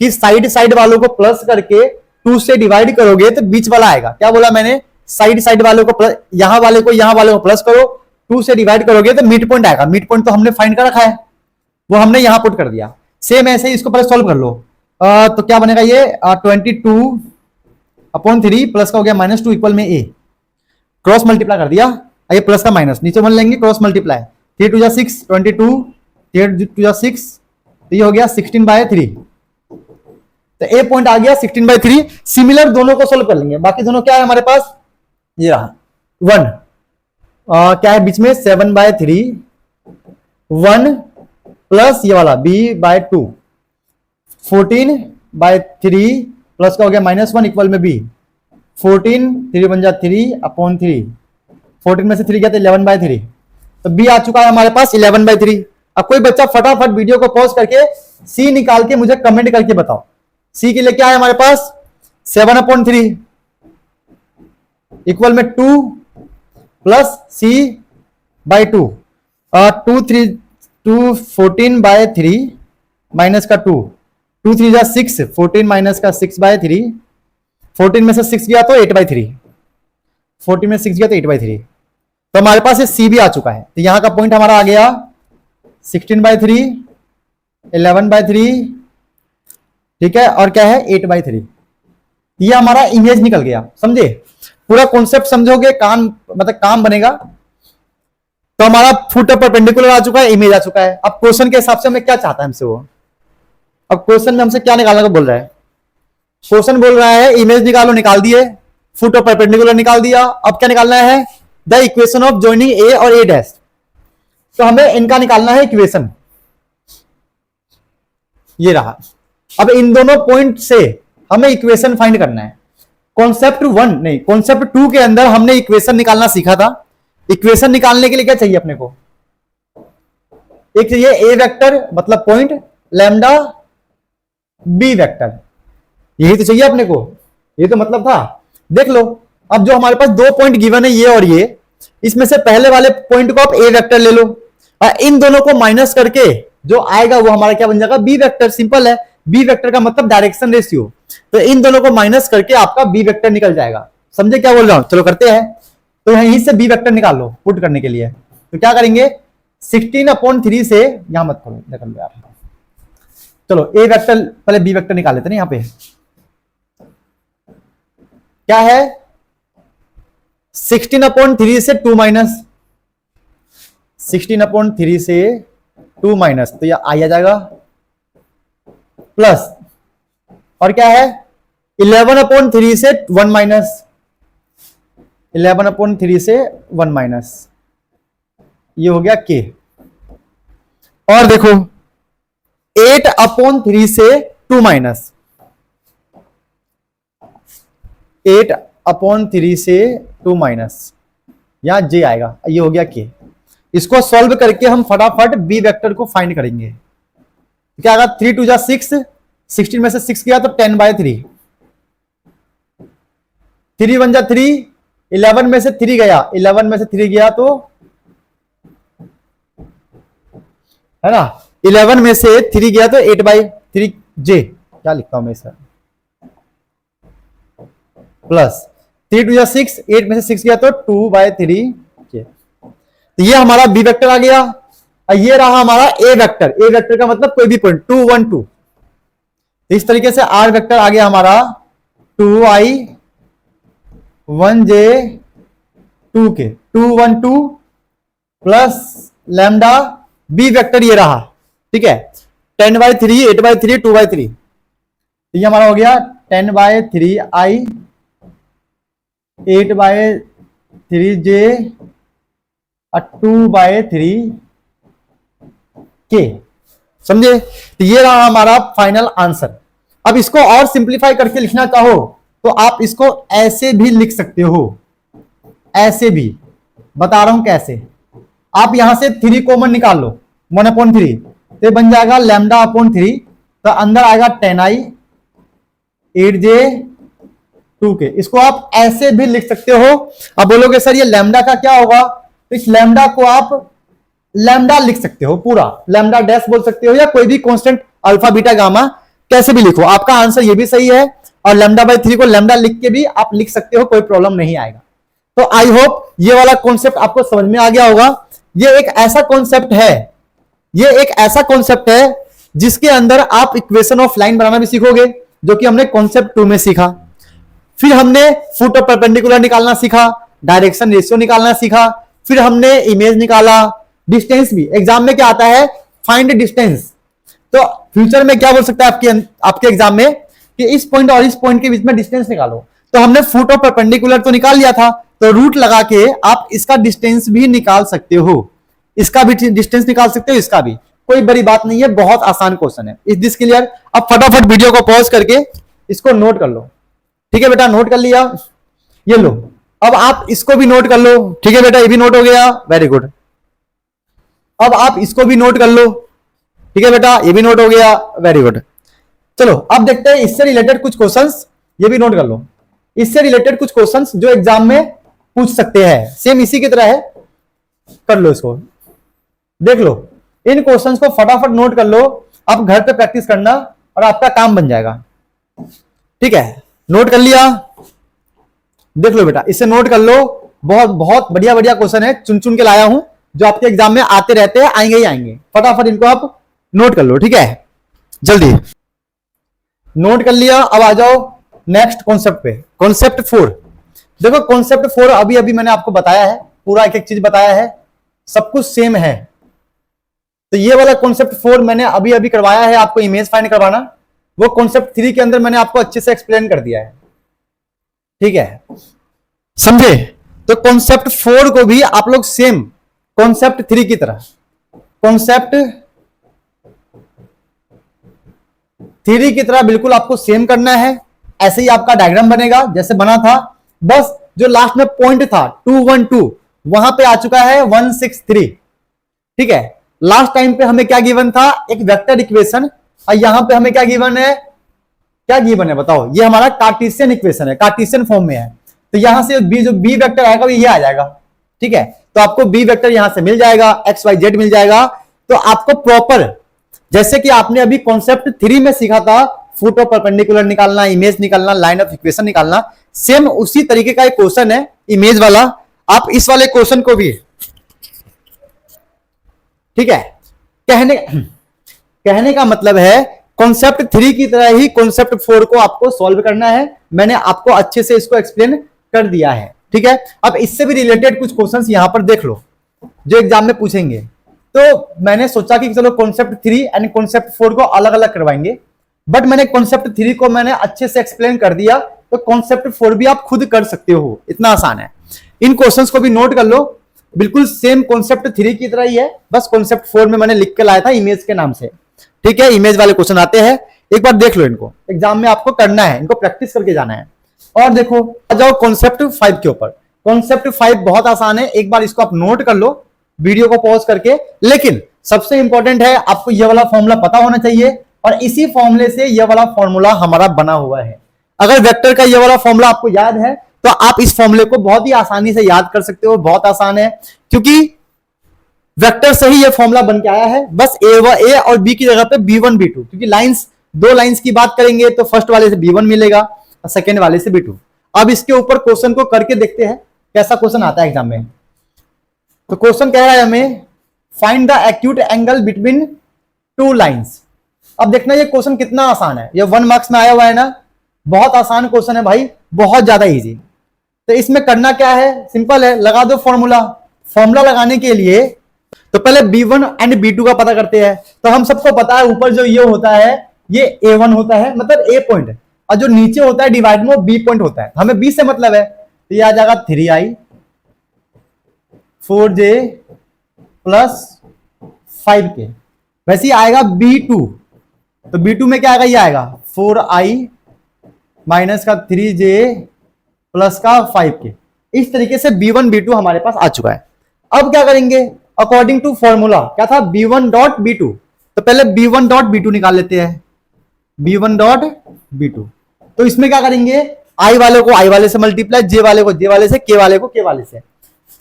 कि साइड साइड वालों को प्लस करके 2 से डिवाइड करोगे तो बीच वाला आएगा। क्या बोला मैंने, साइड साइड वालों को प्लस, यहां वाले को प्लस करो, 2 से डिवाइड करोगे तो मिड पॉइंट आएगा। मिड पॉइंट तो हमने फाइंड कर रखा है, वो हमने यहां पुट कर दिया। सेम ऐसे ही इसको पहले सॉल्व कर लो। तो क्या बनेगा ये 22/3 प्लस का हो गया -2 इक्वल में a, क्रॉस मल्टीप्लाई कर दिया, ये प्लस का माइनस नीचे बन लेंगे, क्रॉस मल्टीप्लाई 3 2 6 22, 3 2 6, तो ये हो गया 16/3। तो ए पॉइंट आ गया 16/3। सिमिलर दोनों को सोल्व कर लेंगे। बाकी दोनों क्या है हमारे पास, ये रहा 1, क्या है बीच में 7/3, 1 प्लस ये वाला b/2, 14/3 प्लस का हो गया -1 इक्वल में b, 14 3 बन जा 3/3, 14 में से 3 गया तो 11/3। तो b आ चुका है हमारे पास 11/3। अब कोई बच्चा फटाफट वीडियो को पॉज करके c निकाल के मुझे कमेंट करके बताओ। c के लिए क्या है हमारे पास 7/3 इक्वल में 2 प्लस c/2, 14/3 माइनस का 2, 2 3 जा 6, 14 माइनस का 6/3, 14 में से 6 गया तो 8/3, 14 में 6 गया तो 8/3। तो हमारे पास ये सी भी आ चुका है। तो यहां का पॉइंट हमारा आ गया 16/3, 11/3, ठीक है, और क्या है 8/3। ये हमारा इमेज निकल गया, समझे, पूरा कॉन्सेप्ट समझोगे काम, मतलब काम बनेगा। तो हमारा फुट परपेंडिकुलर आ चुका है, इमेज आ चुका है। अब क्वेश्चन के हिसाब से हमें क्या चाहता है हमसे वो, अब क्वेश्चन में हमसे क्या निकालने को बोल रहा है। क्वेश्चन बोल रहा है इमेज निकालो, निकाल दिए, फुट और परपेंडिकुलर निकाल दिया। अब क्या निकालना है, द इक्वेशन ऑफ जॉइनिंग ए और ए डैश। तो हमें इनका निकालना है इक्वेशन, ये रहा। अब इन दोनों पॉइंट से हमें इक्वेशन फाइंड करना है। कॉन्सेप्ट 1 नहीं, कॉन्सेप्ट 2 के अंदर हमने इक्वेशन निकालना सीखा था। इक्वेशन निकालने के लिए क्या चाहिए अपने को, एक चाहिए ए वेक्टर मतलब पॉइंट, लैम्डा बी वेक्टर, यही तो चाहिए अपने को, ये तो मतलब था। देख लो, अब जो हमारे पास 2 पॉइंट गिवन है ये और ये, इसमें से पहले वाले पॉइंट को आप ए वेक्टर ले लो और इन दोनों को माइनस करके जो आएगा वो हमारा क्या बन जाएगा, बी वेक्टर। सिंपल है, बी वेक्टर का मतलब डायरेक्शन रेशियो। तो इन दोनों को माइनस करके आपका बी वेक्टर निकल जाएगा। समझे क्या बोल रहा हूं, चलो करते हैं। तो यहीं से बी वेक्टर निकाल लो पुट करने के लिए। तो क्या करेंगे, 16/3 से, यहां मत करो, निकल लो यार। चलो ए वेक्टर पहले बी वेक्टर निकाल लेते हैं। यहां पे क्या है 16/3 से 2 माइनस, 16/3 से 2 माइनस, तो यह आ जाएगा प्लस, और क्या है 11/3 से 1 माइनस, 11/3 से 1 माइनस, ये हो गया के। और देखो 8/3 से 2 माइनस, 8/3 से 2 माइनस, यहां जे आएगा, ये हो गया के। इसको सॉल्व करके हम फटाफट बी वेक्टर को फाइंड करेंगे। क्या आएगा 3 2 जा 6, 16 में से 6 गया तो 10/3, 3 1 जा 3, 11 में से 3 गया, 11 में से 3 गया तो है ना, 11 में से 3 गया तो 8/3 जे, क्या लिखता हूं मैं सर, प्लस 3 2 जा 6, 8 में से 6 गया तो 2/3 जे। तो ये हमारा बी वेक्टर आ गया। और ये रहा हमारा ए वेक्टर। ए वेक्टर का मतलब कोई भी पॉइंट 2 1 2। इस तरीके से आर वेक्टर आ गया हमारा 2i 1j 2k, 2 1 2 plus lambda B vector ये रहा, ठीक है, 10/3 8/3 2/3। ये हमारा हो गया 10/3i 8/3j 2/3k। समझे? तो ये रहा हमारा फाइनल आंसर। अब इसको और सिंप्लीफाई करके लिखना चाहो तो आप इसको ऐसे भी लिख सकते हो, ऐसे भी बता रहा हूं कैसे। आप यहां से 3 कॉमन निकाल लो, 1/3 तो बन जाएगा λ/3, तो अंदर आएगा 10i 8j 2k। इसको आप ऐसे भी लिख सकते हो। अब बोलोगे सर ये लैम्डा का क्या होगा, तो इस लैम्डा को आप लैम्डा लिख सकते हो, पूरा लैम्डा डैश बोल सकते हो, या कोई भी कांस्टेंट अल्फा बीटा गामा कैसे भी लिखो, आपका आंसर ये भी सही है। और λ/3 को लैम्डा लिख के भी आप लिख सकते हो, कोई प्रॉब्लम नहीं आएगा। तो आई होप ये वाला कॉन्सेप्ट आपको समझ में आ गया होगा। ये एक ऐसा कॉन्सेप्ट है, ये एक ऐसा कॉन्सेप्ट है जिसके अंदर आप इक्वेशन ऑफ लाइन बनाना भी सीखोगे, जो कि हमने कॉन्सेप्ट 2 में सीखा। फिर हमने फुट ऑफ परपेंडिकुलर निकालना सीखा, डायरेक्शन रेशियो निकालना सीखा, फिर हमने इमेज निकाला, डिस्टेंस भी एग्जाम में क्या आता है, फाइंड डिस्टेंस। तो फ्यूचर में क्या बोल सकता है आपके एग्जाम में कि इस पॉइंट और इस पॉइंट के बीच में डिस्टेंस निकालो। तो हमने फुट ऑफ परपेंडिकुलर तो निकाल लिया था, तो रूट लगा के आप इसका डिस्टेंस भी निकाल सकते हो, इसका भी डिस्टेंस निकाल सकते हो, इसका भी, कोई बड़ी बात नहीं है, बहुत आसान क्वेश्चन है। इस दिस क्लियर? अब फटाफट वीडियो को पॉज करके इसको नोट कर लो। ठीक है बेटा, नोट कर लिया? ये लो, अब आप इसको भी नोट कर लो। ठीक है बेटा, ये भी नोट हो गया, वेरी गुड। अब आप इसको भी नोट कर लो। ठीक है बेटा, ये भी नोट हो गया, वेरी गुड। चलो अब देखते हैं इससे रिलेटेड कुछ क्वेश्चंस, ये भी नोट कर लो। इससे रिलेटेड कुछ क्वेश्चंस जो एग्जाम में पूछ सकते हैं, सेम इसी की तरह है, कर लो इसको, देख लो। इन क्वेश्चंस को फटाफट नोट कर लो, आप घर पे प्रैक्टिस करना और आपका काम बन जाएगा। ठीक है, नोट कर लिया? देख लो बेटा, इसे नोट कर लो। बहुत बहुत बढ़िया बढ़िया क्वेश्चन है, चुन चुन के लाया हूं, जो आपके एग्जाम में आते रहते हैं, आएंगे ही आएंगे। फटाफट इनको आप नोट कर लो। ठीक है, जल्दी नोट कर लिया? अब आ जाओ नेक्स्ट कॉन्सेप्ट पे, कॉन्सेप्ट 4। देखो कॉन्सेप्ट 4 अभी अभी मैंने आपको बताया है, पूरा एक एक चीज बताया है, सब कुछ सेम है। तो ये वाला कॉन्सेप्ट 4 मैंने अभी अभी करवाया है, आपको इमेज फाइंड करवाना, वो कॉन्सेप्ट 3 के अंदर मैंने आपको अच्छे से एक्सप्लेन कर दिया है। ठीक है, समझे? तो कॉन्सेप्ट 4 को भी आप लोग सेम कॉन्सेप्ट 3 की तरह, कॉन्सेप्ट 3 की तरह बिल्कुल आपको सेम करना है। ऐसे ही आपका डायग्राम बनेगा जैसे बना था, बस जो लास्ट में पॉइंट था 212 वहां पे आ चुका है 163। ठीक है, लास्ट टाइम पे हमें क्या गिवन था, एक वेक्टर इक्वेशन, और यहां पे हमें क्या गिवन है, क्या गिवन है बताओ, ये हमारा कार्टेशियन इक्वेशन है, कार्टेशियन फॉर्म में है। तो यहां से जो बी वेक्टर आएगा ये आ जाएगा। ठीक है, तो आपको बी वेक्टर यहां से मिल जाएगा, एक्स वाई जेड मिल जाएगा। तो आपको प्रॉपर, जैसे कि आपने अभी कॉन्सेप्ट 3 में सीखा था, फुट ऑफ परपेंडिकुलर निकालना, इमेज निकालना, लाइन ऑफ इक्वेशन निकालना, सेम उसी तरीके का एक क्वेश्चन है इमेज वाला। आप इस वाले क्वेश्चन को भी, ठीक है, कहने का मतलब है कॉन्सेप्ट 3 की तरह ही कॉन्सेप्ट 4 को आपको सॉल्व करना है। मैंने आपको अच्छे से इसको एक्सप्लेन कर दिया है। ठीक है, अब इससे भी रिलेटेड कुछ क्वेश्चंस यहां पर देख लो जो एग्जाम में पूछेंगे। तो मैंने सोचा कि चलो कॉन्सेप्ट 3 एंड कॉन्सेप्ट 4 को अलग अलग करवाएंगे, बट मैंने कॉन्सेप्ट 3 को मैंने अच्छे से एक्सप्लेन कर दिया, तो कॉन्सेप्ट 4 भी आप खुद कर सकते हो, इतना आसान है। इन क्वेश्चंस को भी नोट कर लो, बिल्कुल सेम कॉन्सेप्ट 3 की तरह ही है, बस कॉन्सेप्ट 4 में मैंने लिख के लाया था इमेज के नाम से। ठीक है, इमेज वाले क्वेश्चन आते हैं, एक बार देख लो इनको, एग्जाम में आपको करना है, इनको प्रैक्टिस करके जाना है। और देखो आ जाओ कॉन्सेप्ट 5 के ऊपर। कॉन्सेप्ट 5 बहुत आसान है, एक बार इसको आप नोट कर लो वीडियो को पॉज करके। लेकिन सबसे इंपॉर्टेंट है आपको यह वाला फॉर्मूला पता होना चाहिए, और इसी फॉर्मूले से यह वाला फॉर्मूला हमारा बना हुआ है। अगर वेक्टर का यह वाला फॉर्मूला आपको याद है तो आप इस फॉर्मूले को बहुत ही आसानी से याद कर सकते हो, बहुत आसान है, क्योंकि वेक्टर से ही यह फॉर्मूला बन के आया है। बस ए और बी की जगह पे B1 B2, क्योंकि लाइंस, दो लाइंस की बात करेंगे तो फर्स्ट वाले से B1 मिलेगा और सेकेंड वाले से B2। अब इसके ऊपर क्वेश्चन को करके देखते हैं कैसा क्वेश्चन आता है एग्जाम में। तो क्वेश्चन कह रहा है हमें find the acute angle between two lines. अब देखना ये क्वेश्चन कितना आसान है, ये 1 मार्क्स में आया हुआ है ना, बहुत आसान क्वेश्चन है भाई, बहुत ज्यादा इजी। तो इसमें करना क्या है, सिंपल है, लगा दो फॉर्मूला। फॉर्मूला लगाने के लिए तो पहले B1 एंड B2 का पता करते हैं। तो हम सबको पता है ऊपर जो ये होता है ये A1 होता है, मतलब A पॉइंट, और जो नीचे होता है डिवाइड में B पॉइंट होता है, हमें B से मतलब है। तो ये आ जाएगा 3i 4j प्लस 5k। वैसे ही आएगा B2, तो B2 में क्या आएगा, ये आएगा 4i माइनस का 3j प्लस का 5k। इस तरीके से B1 B2 हमारे पास आ चुका है। अब क्या करेंगे, अकॉर्डिंग टू फॉर्मूला क्या था, B1 डॉट B2, तो पहले B1 डॉट B2 निकाल लेते हैं, B1 डॉट B2। तो इसमें क्या करेंगे, i वाले को i वाले से मल्टीप्लाई, j वाले को j वाले से, k वाले को k वाले से।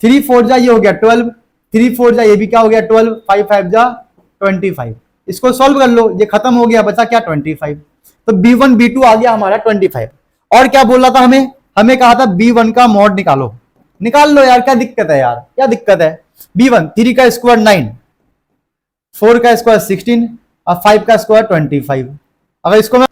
3 4 जा ये हो गया 12, 3 4 जा ये भी क्या हो गया 12, 5 5 जा 25। इसको सॉल्व कर लो, ये खत्म हो गया, बचा क्या 25। तो B1 B2 आ गया हमारा 25। और क्या बोल रहा था हमें, हमें कहा था B1 का मॉड निकालो, निकाल लो यार, क्या दिक्कत है यार, क्या दिक्कत है। B1 3 का स्क्वायर 9, 4 का स्क्वायर 16 और 5 का स्क्वायर 25। अगर इसको मैं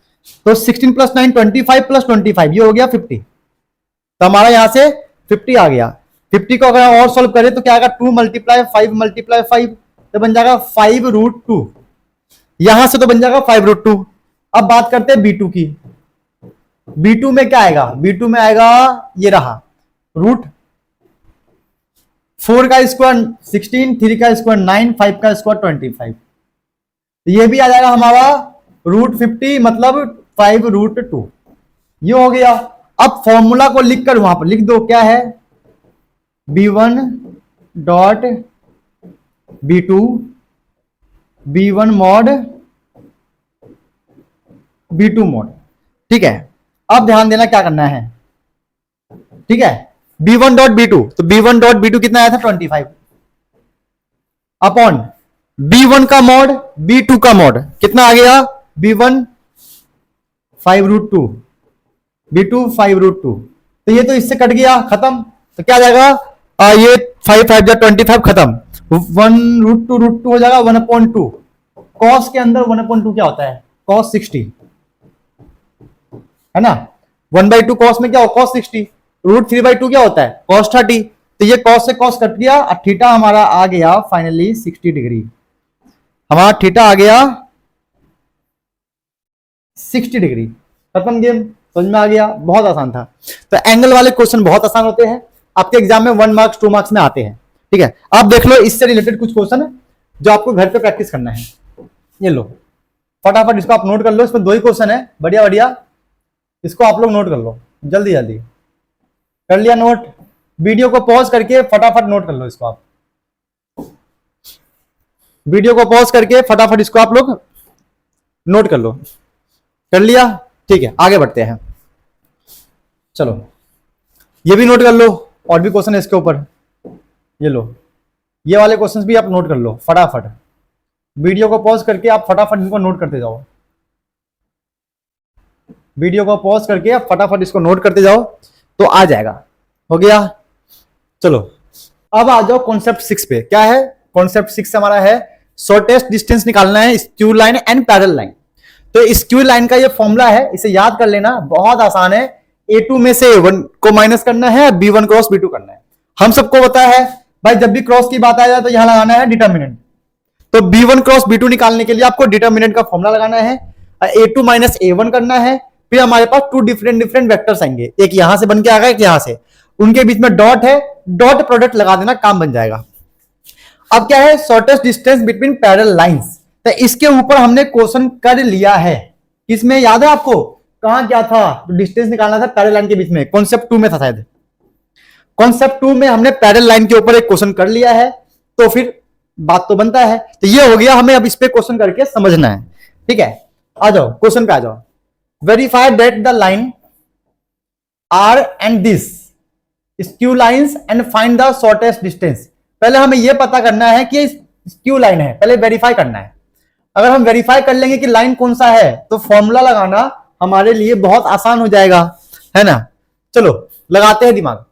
तो 16 प्लस 9 25 प्लस 25 ये हो गया 50। तो हमारा यहां से 50 आ गया। 50 को अगर और सॉल्व करें तो क्या आएगा, 2 मल्टीप्लाई 5 मल्टीप्लाई 5, तो बन जाएगा 5√2। यहां से तो बन जाएगा 5√2। अब बात करते हैं B2 की। B2 में क्या आएगा, B2 में आएगा ये रहा रूट 4 का स्क्वायर 16, 3 का स्क्वायर 9, 5 का स्क्वायर 25। ये भी आ जाएगा हमारा √50 मतलब 5√2। ये हो गया। अब फॉर्मूला को लिखकर वहां पर लिख दो, क्या है B1 dot B2 B1 mod B2 mod. ठीक है, अब ध्यान देना क्या करना है, ठीक है। B1 डॉट B2, तो B1 डॉट B2 कितना आया था 25 अपॉन B1 का मॉड B2 का मॉड कितना आ गया, B1 5√2 B2 5√2। तो ये तो इससे कट गया, खत्म। तो क्या आ जाएगा, ये 5 5 जा 25 खत्म, 1√2 हो जाएगा 1/2। कॉस के अंदर 1/2 क्या होता है, कॉस 60 है ना। 1/2 कॉस में क्या हो, कॉस 60। √3/2 क्या होता है, कॉस 30। तो ये कॉस से कॉस कट गया, थीटा हमारा आ गया फाइनली 60 डिग्री। हमारा थीटा आ गया 60 डिग्री। खत्म गेम, समझ में आ गया, बहुत आसान था। तो एंगल वाले क्वेश्चन बहुत आसान होते हैं, आपके एग्जाम में 1 मार्क्स 2 मार्क्स में आते हैं। ठीक है, आप देख लो इससे रिलेटेड कुछ क्वेश्चन है जो आपको घर पे प्रैक्टिस करना है। ये लो फटाफट इसको आप नोट कर लो, इसमें 2 ही क्वेश्चन है, बढ़िया बढ़िया, इसको आप लोग नोट कर लो जल्दी जल्दी। कर लिया नोट, वीडियो को पॉज करके फटाफट नोट कर लो इसको, आप वीडियो को पॉज करके फटाफट इसको आप लोग नोट कर लो। कर लिया, ठीक है, आगे बढ़ते हैं। चलो ये भी नोट कर लो, और भी क्वेश्चन है इसके ऊपर। ये लो, ये वाले क्वेश्चंस भी आप नोट कर लो फटाफट, वीडियो को पॉज करके आप फटाफट इनको नोट करते जाओ। वीडियो को पॉज करके आप फटाफट इसको नोट करते जाओ तो आ जाएगा। हो गया, चलो अब आ जाओ कॉन्सेप्ट 6 पे। क्या है कॉन्सेप्ट 6 हमारा है, शॉर्टेस्ट डिस्टेंस निकालना है skew line and parallel line. तो स्क्यू लाइन का ये फॉर्मूला है, इसे याद कर लेना, बहुत आसान है। A2 में से A1 को माइनस करना है, B1 क्रॉस B2 करना है। हम सबको पता है भाई, जब भी क्रॉस की बात आ जाए तो यहां लगाना है डिटर्मिनेंट। तो B1 क्रॉस B2 निकालने के लिए आपको डिटर्मिनेंट का फॉर्मूला लगाना है, A2 माइनस A1 करना है। फिर हमारे पास 2 डिफरेंट वेक्टर्स आएंगे, एक यहां से बन के आएगा, एक यहां से, उनके बीच में डॉट है, डॉट प्रोडक्ट लगा देना, काम बन जाएगा। अब क्या है, shortest distance between parallel lines. तो इसके ऊपर हमने क्वेश्चन कर लिया है, किसमें याद है आपको, कहां क्या था, तो डिस्टेंस निकालना था पैरेलल लाइन के बीच में, कॉन्सेप्ट 2 में था शायद। कॉन्सेप्ट 2 में हमने पैरेलल लाइन के ऊपर एक क्वेश्चन कर लिया है, तो फिर बात तो बनता है। तो ये हो गया, हमें अब इस पे क्वेश्चन करके समझना है। ठीक है, आ जाओ क्वेश्चन पे आ जाओ। Verify that the line are and this skew lines and find the shortest distance. पहले हमें यह पता करना है कि स्क्यू लाइन है, पहले वेरीफाई करना है। अगर हम वेरीफाई कर लेंगे कि लाइन कौन सा है, तो फॉर्मूला लगाना हमारे लिए बहुत आसान हो जाएगा, है ना। चलो लगाते हैं दिमाग।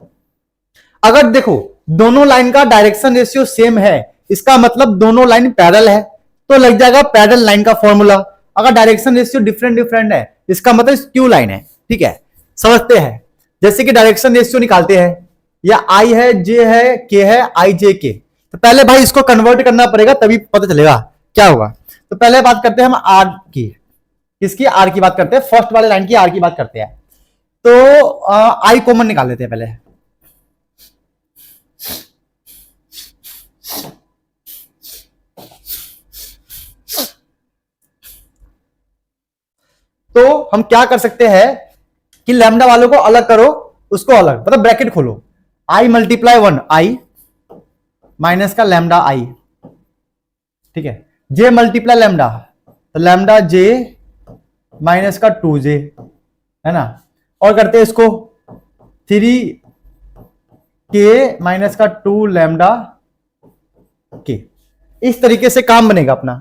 अगर देखो दोनों लाइन का डायरेक्शन रेशियो सेम है, इसका मतलब दोनों लाइन पैरेलल है, तो लग जाएगा पैरेलल लाइन का फॉर्मूला। अगर डायरेक्शन रेशियो डिफरेंट है, इसका मतलब स्क्यू लाइन है। ठीक है, समझते हैं। जैसे कि डायरेक्शन रेशियो निकालते हैं, या आई है, जे है, के है, आई जे के। तो पहले भाई इसको कन्वर्ट करना पड़ेगा, तभी पता चलेगा क्या होगा। तो पहले बात करते हैं हम आर की, किसकी, आर की बात करते हैं, फर्स्ट वाले लाइन की आर की बात करते हैं। तो आई कॉमन निकाल लेते हैं पहले। हम क्या कर सकते हैं कि लैम्डा वालों को अलग करो, उसको अलग, मतलब ब्रैकेट खोलो, i मल्टीप्लाई 1 i माइनस का लैम्डा i, ठीक है, j मल्टीप्लाई लैम्डा, तो लैम्डा j माइनस का 2j, है ना, और करते हैं इसको 3k माइनस का 2 लैम्डा k। इस तरीके से काम बनेगा, अपना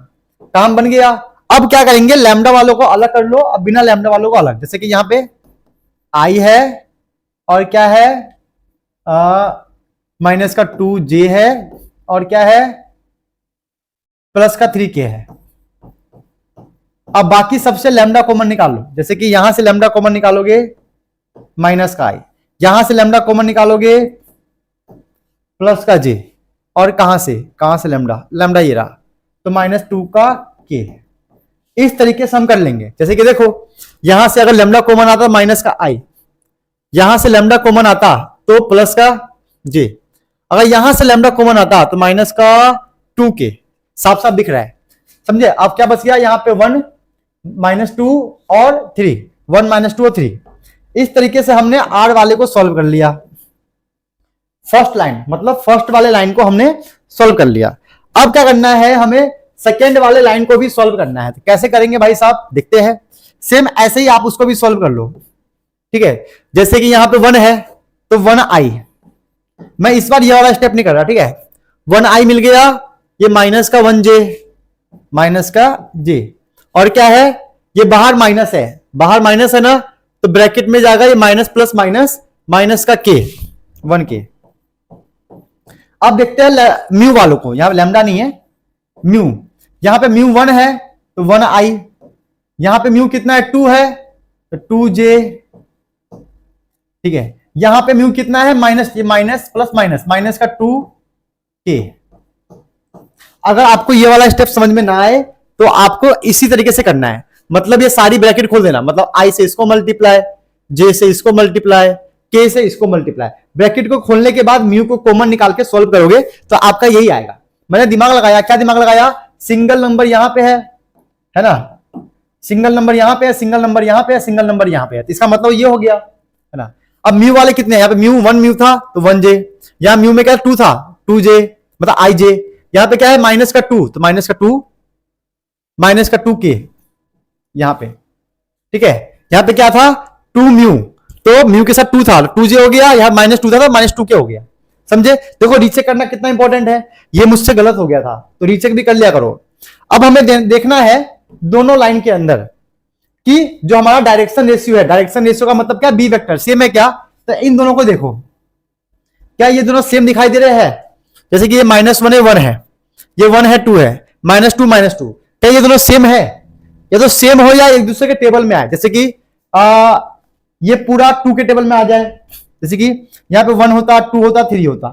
काम बन गया। अब क्या करेंगे, लैम्डा वालों को अलग कर लो, अब बिना लैम्डा वालों को अलग, जैसे कि यहां पे i है और क्या है माइनस का 2j है और क्या है प्लस का 3k है। अब बाकी सबसे लैम्डा कॉमन निकालो, जैसे कि यहां से लैम्डा कॉमन निकालोगे माइनस का i, यहां से लैम्डा कॉमन निकालोगे प्लस का j, और कहां से लैम्डा ये रहा, तो -2 का k। इस तरीके से हम कर लेंगे, जैसे कि देखो यहां से अगर लैम्डा कॉमन आता माइनस का i, यहां से लैम्डा कॉमन आता तो प्लस का j, अगर यहां से लैम्डा कॉमन आता तो माइनस का 2k, साफ साफ दिख रहा है, समझे। अब क्या बच गया यहाँ पे 1 -2 और 3, 1 -2 और 3। इस तरीके से हमने r वाले को सॉल्व कर लिया, फर्स्ट लाइन मतलब फर्स्ट वाले लाइन को हमने सॉल्व कर लिया। अब क्या करना है, हमें सेकेंड वाले लाइन को भी सॉल्व करना है। तो कैसे करेंगे भाई साहब, देखते हैं। सेम ऐसे ही आप उसको भी सॉल्व कर लो, ठीक है। जैसे कि यहां पे 1 है तो 1i, मैं इस बार ये वाला स्टेप नहीं कर रहा, ठीक है। 1i मिल गया, ये माइनस का 1j, माइनस का j, और क्या है ये बाहर माइनस है, बाहर माइनस है ना, तो ब्रैकेट में जाएगा ये माइनस प्लस माइनस, माइनस का k, 1k। अब देखते हैं म्यू वालों को, यहां लैम्डा नहीं है, म्यू, यहां पे म्यू 1 है तो 1i, यहां पे म्यू कितना है 2 है तो 2j, ठीक है। यहां पे म्यू कितना है माइनस, ये माइनस प्लस माइनस, माइनस का 2k। अगर आपको ये वाला स्टेप समझ में ना आए तो आपको इसी तरीके से करना है, मतलब ये सारी ब्रैकेट खोल देना, मतलब i से इसको मल्टीप्लाई, j से इसको मल्टीप्लाई, k से इसको मल्टीप्लाई, ब्रैकेट को खोलने के बाद म्यू को कॉमन निकाल के सॉल्व करोगे तो आपका यही आएगा। मैंने दिमाग लगाया, क्या दिमाग लगाया, सिंगल नंबर यहां पे है ना, सिंगल नंबर यहां पे है, सिंगल नंबर यहां पे है, सिंगल नंबर यहां पे है, तो इसका मतलब ये हो गया, है ना। अब म्यू वाले कितने हैं, यहाँ पे म्यू 1 म्यू था तो 1j, यहां म्यू में क्या 2 था 2j, मतलब ij, यहां पे क्या है माइनस का 2 तो माइनस का 2, माइनस का 2k यहां पे, ठीक है। यहां पे क्या था 2 म्यू, तो म्यू के साथ 2 था, 2j हो गया, यहां -2 था तो -2k हो गया, समझे। देखो रीचेक करना कितना इंपॉर्टेंट है, ये मुझसे गलत हो गया था तो रीचेक भी कर लिया करो। अब हमें देखना है दोनों लाइन के अंदर कि जो हमारा डायरेक्शन रेशियो है, डायरेक्शन रेशियो का मतलब क्या, बी वेक्टर सेम है क्या, तो इन दोनों को देखो, क्या ये दोनों सेम दिखाई दे रहे हैं, जैसे कि ये -1 है 1 है, ये 1 है 2 है, -2 -2, क्या ये दोनों सेम है, ये तो सेम हो या एक दूसरे के टेबल में आए, जैसे कि ये पूरा 2 के टेबल में आ जाए, जैसे कि यहां पे 1 होता 2 होता 3 होता,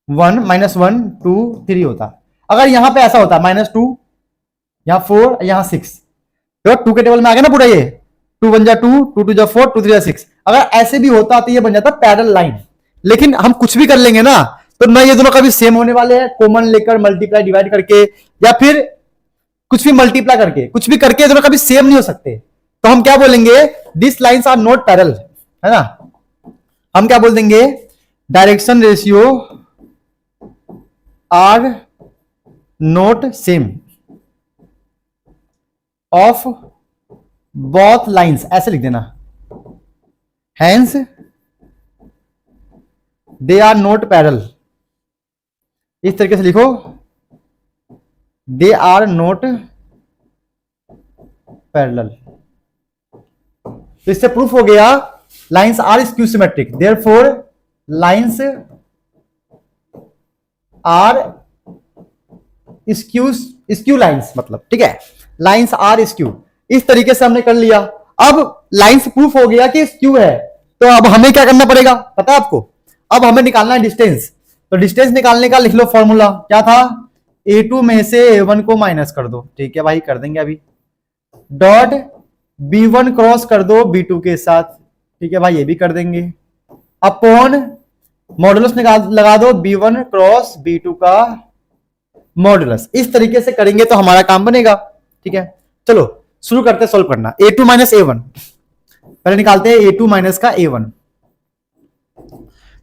1 -1 2 3 होता। अगर यहां पे ऐसा होता -2 यहां 4 यहां 6, तो 2 के टेबल में आ गया ना पूरा, ये 2 1 जा 2 2 2 जा 4 2 3 जा 6। अगर ऐसे भी होता तो ये बन जाता पैरेलल लाइन, लेकिन हम कुछ भी कर लेंगे ना तो ना ये दोनों कभी सेम होने वाले हैं, कॉमन लेकर मल्टीप्लाई डिवाइड करके या फिर कुछ भी मल्टीप्लाई करके, कुछ भी करके ये दोनों कभी सेम नहीं हो सकते। तो हम क्या बोलेंगे, this lines are not parallel, है ना। हम क्या बोल देंगे, direction ratio are not same of both lines, ऐसे लिख देना, hence they are not parallel, इस तरीके से लिखो, दे आर नॉट पैरेलल। तो इससे प्रूफ हो गया lines are skew symmetric, therefore lines are skew lines, मतलब ठीक है, लाइंस आर स्क्यू। इस तरीके से हमने कर लिया। अब लाइंस प्रूफ हो गया कि स्क्यू है, तो अब हमें क्या करना पड़ेगा पता है आपको, अब हमें निकालना है डिस्टेंस। तो डिस्टेंस निकालने का लिख लो फॉर्मूला, क्या था, a2 में से a1 को माइनस कर दो, ठीक है भाई कर देंगे अभी, डॉट b1 क्रॉस कर दो b2 के साथ, ठीक है भाई ये भी कर देंगे, अपॉन मॉडुलस लगा दो b1 क्रॉस b2 का मॉडुलस। इस तरीके से करेंगे तो हमारा काम बनेगा, ठीक है। चलो शुरू करते सॉल्व करना। a2 माइनस a1, पहले निकालते हैं a2 माइनस का a1।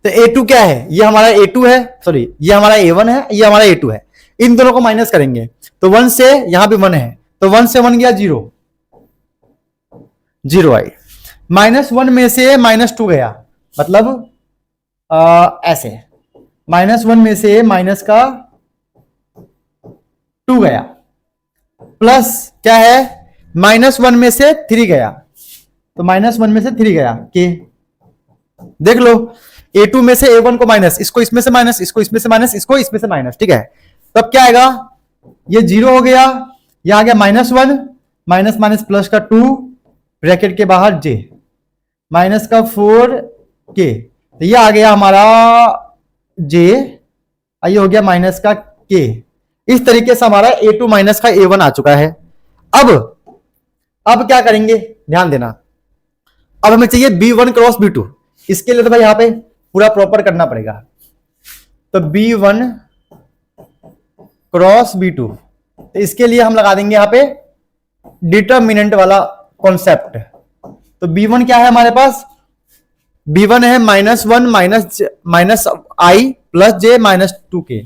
तो a2 क्या है, ये हमारा a2 है, सॉरी ये हमारा a1 है, ये हमारा a2 है। इन दोनों को माइनस करेंगे तो 1 से यहां भी 1 है, तो 1 से 1 गया 0, 0 आई। -1 में से -2 गया, मतलब ऐसे -1 में से माइनस का 2 गया, प्लस क्या है -1 में से 3 गया, तो -1 में से 3 गया के। देख लो a2 में से a1 को माइनस, इसको इसमें से माइनस, इसको इसमें से माइनस, इसको इसमें से माइनस, ठीक है। तब क्या आएगा, ये 0 हो गया, यह आ गया -1 माइनस माइनस प्लस का 2 ब्रैकेट के बाहर j माइनस का 4 k, तो ये आ गया हमारा j, ये हो गया माइनस का k। इस तरीके से हमारा a2 माइनस का a1 आ चुका है। अब क्या करेंगे, ध्यान देना, अब हमें चाहिए b1 क्रॉस b2। इसके लिए तो भाई यहां पे पूरा प्रॉपर करना पड़ेगा, तो b1 क्रॉस b2, तो इसके लिए हम लगा देंगे यहां पे डिटरमिनेंट वाला कॉन्सेप्ट। तो b1 क्या है हमारे पास, b1 है -1 माइनस आई प्लस j माइनस 2k,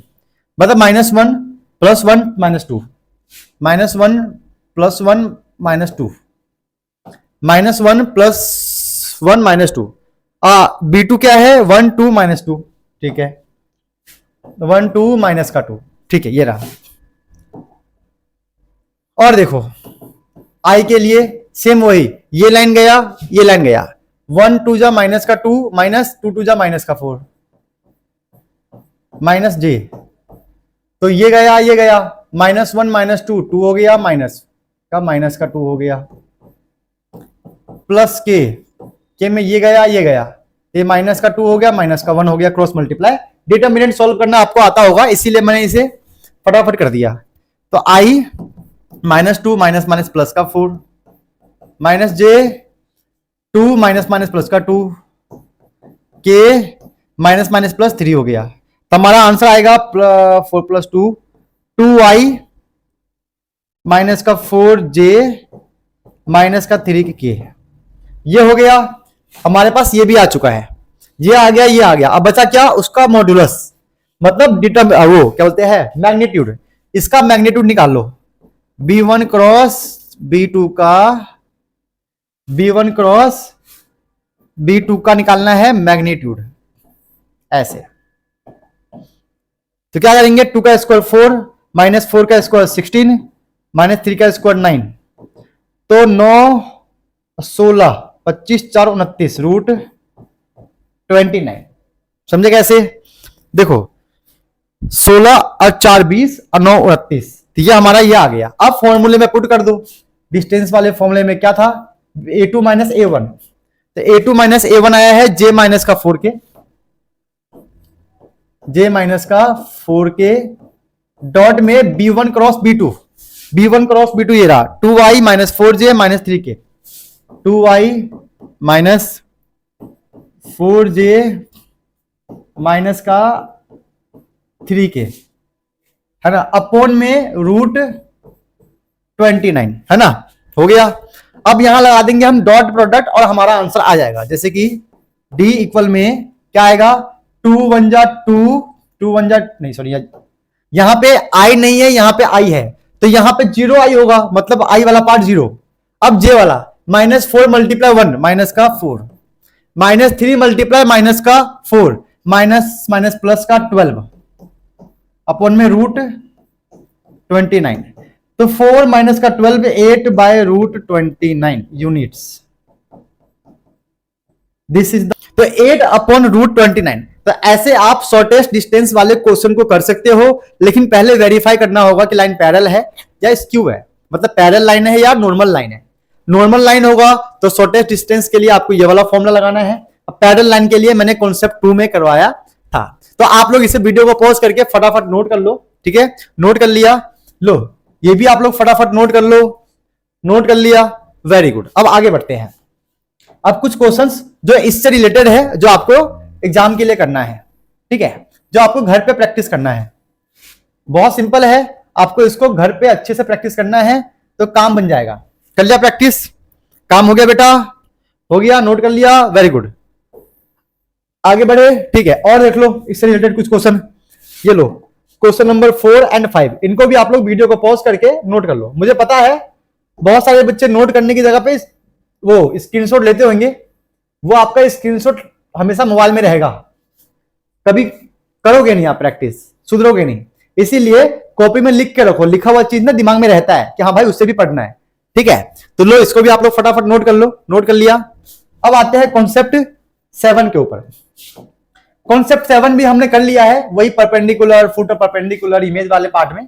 मतलब -1 plus 1 minus 2, -1 plus 1 minus 2, -1 plus 1 minus 2। b2 क्या है 1 2 माइनस 2, ठीक है, 1 2 माइनस का 2, ठीक है, ये रहा। और देखो i के लिए सेम वही, ये लाइन गया, ये लाइन गया, 1 2 जा माइनस का 2 माइनस 2 2 जा माइनस का 4 माइनस j, तो ये गया -1 माइनस 2 2 हो गया, माइनस का 2 हो गया, प्लस के में ये गया, ये माइनस का 2 हो गया, माइनस का 1 हो गया, क्रॉस मल्टीप्लाई। डिटरमिनेंट सॉल्व करना आपको आता होगा, इसीलिए मैंने इसे फटाफट कर दिया। तो i -2 माइनस माइनस प्लस का 4 minus j 2 minus minus plus का 2 k माइनस माइनस प्लस 3 हो गया। तो हमारा आंसर आएगा 4 प्लस 2 2i माइनस का 4j माइनस का 3 k। ये हो गया हमारे पास, ये भी आ चुका है, ये आ गया, ये आ गया। अब बचा क्या, उसका मॉड्यूलस, मतलब वो क्या बोलते हैं मैग्नीट्यूड। इसका मैग्नीट्यूड निकाल लो, b1 क्रॉस b2 का, b1 क्रॉस b2 का निकालना है मैग्नीट्यूड, ऐसे। तो क्या करेंगे, 2 का स्क्वायर 4 माइनस 4 का स्क्वायर 16 माइनस 3 का स्क्वायर 9, तो 9 16 25 4 29 रूट 29। समझे कैसे, देखो 16 और 4 20 और 9 29, तो ये हमारा ये आ गया। अब फॉर्मूले में पुट कर दो, डिस्टेंस वाले फॉर्मूले में क्या था, a2 माइनस a1, तो a2 माइनस a1 आया है j माइनस का 4k, j माइनस का 4k डॉट में b1 cross b2, b1 cross b2 ये रहा 2i minus 4j minus 3k, 2i minus 4j minus का 3k, है ना, अपॉन में रूट 29, है ना, हो गया। अब यहां लगा देंगे हम डॉट प्रोडक्ट और हमारा आंसर आ जाएगा, जैसे कि d इक्वल में क्या आएगा, 2 1 जा 2 2 1 जा नहीं सॉरी, यहां पे i नहीं है, यहां पे i है, तो यहां पे 0i होगा, मतलब i वाला पार्ट 0। अब j वाला -4 मल्टीप्लाई 1 माइनस का 4 -3 मल्टीप्लाई माइनस का 4 माइनस माइनस प्लस का 12 अपॉन में रूट 29, तो 4 माइनस का 12 8 by root 29 units, this is the, तो 8 अपॉन रूट 29। तो ऐसे आप शॉर्टेस्ट डिस्टेंस वाले क्वेश्चन को कर सकते हो, लेकिन पहले वेरीफाई करना होगा कि लाइन पैरेलल है या स्क्यू है, मतलब पैरेलल लाइन है या नॉर्मल लाइन है। नॉर्मल लाइन होगा तो शॉर्टेस्ट डिस्टेंस के लिए आपको ये वाला फॉर्मूला लगाना है, पैरेलल लाइन के लिए मैंने कॉन्सेप्ट 2 में करवाया था। तो आप लोग इसे वीडियो को पॉज करके फटाफट नोट कर लो, ठीक है, नोट कर लिया, लो ये भी आप लोग फटाफट नोट कर लो, नोट कर लिया, वेरी गुड। अब आगे बढ़ते हैं, अब कुछ क्वेश्चंस जो इससे रिलेटेड है, जो आपको एग्जाम के लिए करना है, ठीक है, जो आपको घर पे प्रैक्टिस करना है। बहुत सिंपल है, आपको इसको घर पे अच्छे से प्रैक्टिस करना है तो काम बन जाएगा। कर लिया प्रैक्टिस? काम हो गया बेटा? हो गया, नोट कर लिया, वेरी गुड। आगे बढ़े, ठीक है। और देख लो इससे रिलेटेड कुछ क्वेश्चन, ये लो क्वेश्चन नंबर 4 एंड 5, इनको भी आप लोग वीडियो को पॉज करके नोट कर लो। मुझे पता है बहुत सारे बच्चे नोट करने की जगह पे वो स्क्रीनशॉट लेते होंगे, वो आपका स्क्रीनशॉट हमेशा मोबाइल में रहेगा, कभी करोगे नहीं आप प्रैक्टिस, सुधरोगे नहीं। इसीलिए कॉपी में लिख के रखो, लिखा हुआ चीज ना दिमाग में रहता है कि हाँ भाई उससे भी पढ़ना है, ठीक है। तो लो इसको भी आप लोग फटाफट नोट कर लो, नोट कर लिया। अब आते हैं कॉन्सेप्ट 7 के ऊपर। कॉन्सेप्ट 7 भी हमने कर लिया है, वही परपेंडिकुलर, फुट परपेंडिकुलर इमेज वाले पार्ट में।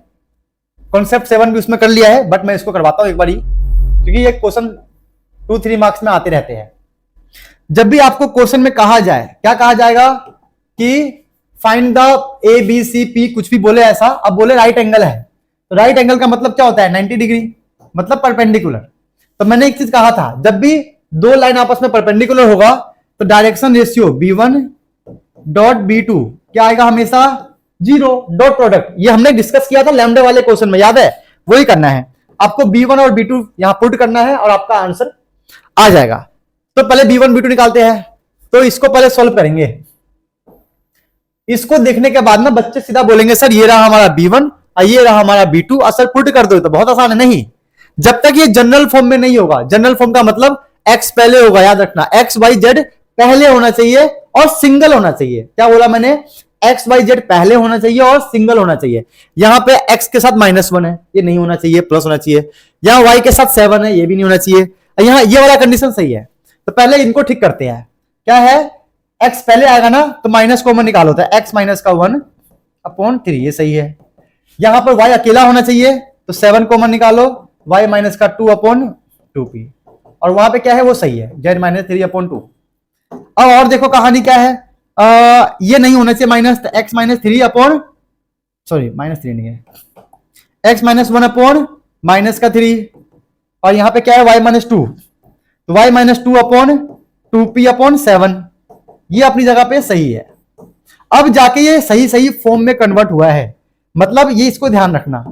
कॉन्सेप्ट 7 भी उसमें कर लिया है, बट मैं इसको करवाता हूं एक बार ही, क्योंकि ये क्वेश्चन 2-3 मार्क्स में आते रहते हैं। जब भी आपको क्वेश्चन में कहा जाए, क्या कहा जाएगा कि find the A B C P, कुछ भी बोले ऐसा, अब बोले राइट एंगल है, तो राइट एंगल का मतलब क्या होता है? 90 डिग्री, मतलब परपेंडिकुलर। तो मैंने एक चीज कहा था, जब भी दो लाइन आपस में परपेंडिकुलर होगा तो direction ratio B1 dot B2 क्या आएगा? हमेशा 0। डॉट प्रोडक्ट, ये हमने डिस्कस किया था लैम्डा वाले क्वेश्चन में, याद है? वही करना है आपको, B1 और B2 यहां पुट करना है और आपका आंसर आ जाएगा। तो पहले B1 B2 निकालते हैं, तो इसको पहले सॉल्व करेंगे। इसको देखने के बाद ना बच्चे सीधा बोलेंगे सर ये रहा हमारा B1 और ये रहा हमारा B2, और सर पुट कर दो। तो बहुत आसान है, नहीं, जब तक ये जनरल फॉर्म में नहीं होगा। जनरल फॉर्म का मतलब x पहले होगा, याद रखना, x y z पहले होना चाहिए और सिंगल होना चाहिए। क्या बोला मैंने? x y z पहले होना चाहिए और सिंगल होना चाहिए। यहां पे x के साथ -1 है, ये नहीं होना चाहिए, प्लस होना चाहिए। यहां y के साथ 7 है, ये भी नहीं होना चाहिए। यहां ये वाला कंडीशन सही है, तो पहले इनको ठीक करते हैं। क्या है? x पहले आएगा ना, तो माइनस कॉमन निकालो, होता है x माइनस का 1/3, ये सही है। यहां पर y अकेला होना चाहिए, तो 7 कॉमन निकालो, y माइनस का 2/2p, और वहां पे क्या है? वो सही है, z माइनस 3/2। अब और देखो कहानी क्या है, ये नहीं होना चाहिए माइनस, तो x माइनस 3 सॉरी -3 नहीं है, x माइनस 1/-3, और यहां पे क्या है? y माइनस 2, तो y माइनस 2/2p/7, ये अपनी जगह पे सही है। अब जाके ये सही सही फॉर्म में कन्वर्ट हुआ है, मतलब ये इसको ध्यान रखना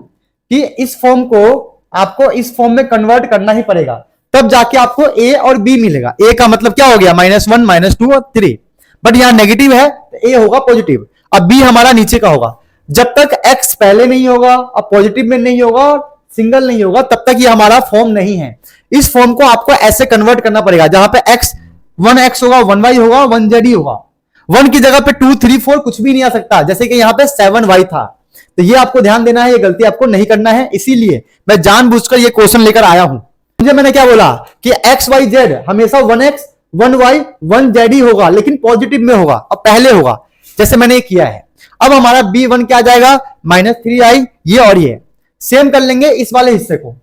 कि इस फॉर्म को आपको इस फॉर्म में कन्वर्ट करना ही पड़ेगा, तब जाके आपको a और b मिलेगा। a का मतलब क्या हो गया? -1, -2 और 3, बट यहां नेगेटिव है तो a होगा पॉजिटिव। अब b हमारा नीचे का होगा। जब तक x पहले नहीं होगा और पॉजिटिव में नहीं होगा और सिंगल नहीं होगा, तब तक ये हमारा फॉर्म नहीं है। इस फॉर्म को आपको ऐसे कन्वर्ट करना पड़ेगा, जहां पे x 1x होगा, 1y होगा, 1z ही होगा। 1 की जगह पे 2, 3, 4 कुछ भी नहीं आ सकता, जैसे कि यहां पे 7y था। तो ये आपको ध्यान देना है, ये गलती आपको नहीं करना है। इसीलिए मैं जानबूझकर ये क्वेश्चन लेकर आया हूं। मुझे मैंने क्या बोला कि एक्स वाई जेड हमेशा 1x 1y 1z ही होगा, लेकिन पॉजिटिव में होगा और पहले होगा, जैसे मैंने किया है। अब हमारा B1 क्या आ जाएगा? -3i, ये और ये सेम कर लेंगे इस वाले हिस्से को।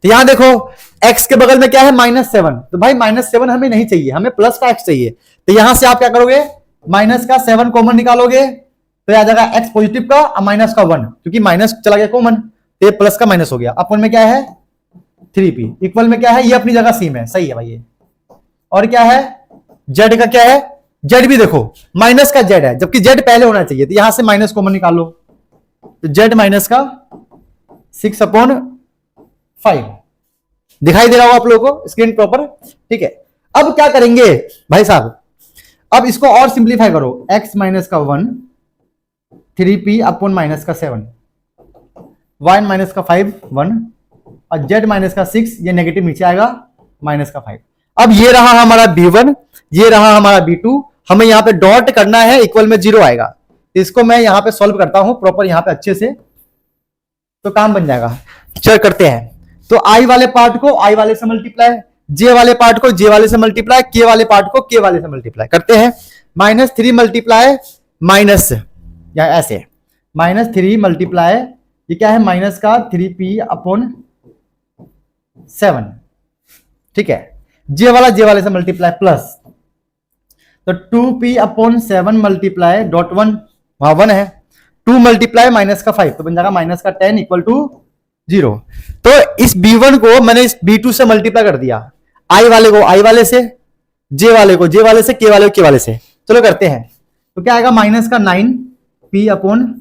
तो यहां देखो x के बगल में क्या है? -7, तो भाई -7 हमें नहीं चाहिए, हमें प्लस का x चाहिए। तो यहां से आप क्या करोगे? माइनस का 7 कॉमन निकालोगे, तो आ जाएगा x पॉजिटिव का और माइनस का 1, क्योंकि माइनस चला गया कॉमन, तो ये प्लस का माइनस हो गया। अपन में क्या है? 3p, इक्वल में क्या है? ये अपनी जगह सेम है, सही है भाई ये। और क्या है? z का क्या है? z भी देखो माइनस का z है, जबकि z पहले होना चाहिए, तो यहां से माइनस कॉमन निकालो, तो z माइनस का 6/5 दिखाई दे रहा हो आप लोगों को स्क्रीन प्रॉपर? ठीक है। अब क्या करेंगे भाई साहब? अब इसको और सिंप्लीफाई करो, x माइनस का 1 3p अपॉन माइनस का 7, y माइनस का 5 1 और z माइनस का 6, ये नेगेटिव नीचे आएगा, माइनस का 5। अब ये रहा हमारा b1, ये रहा हमारा b2, हमें यहां पे डॉट करना है, इक्वल में 0 आएगा। इसको मैं यहां पे सॉल्व करता हूं प्रॉपर यहां पे अच्छे से, तो काम बन जाएगा। चल करते हैं। तो i वाले पार्ट को i वाले से मल्टीप्लाई, j वाले पार्ट को j वाले से मल्टीप्लाई, k वाले पार्ट को k वाले से मल्टीप्लाई करते हैं। -3 मल्टीप्लाई माइनस, या ऐसे -3 मल्टीप्लाई, ये क्या है? माइनस का 3p अपॉन 7, ठीक है। j वाले से मल्टीप्लाई प्लस, तो 2p अपॉन 7 मल्टीप्लाई डॉट 1, वहां 1 है, 2 मल्टीप्लाई माइनस का 5, तो बन जाएगा माइनस का 10 इक्वल टू 0। तो इस b1 को मैंने इस b2 से मल्टीप्लाई कर दिया, i वाले को i वाले से, j वाले को j वाले से, k वाले को k वाले से। चलो करते हैं। तो क्या आएगा? माइनस का 9p अपॉन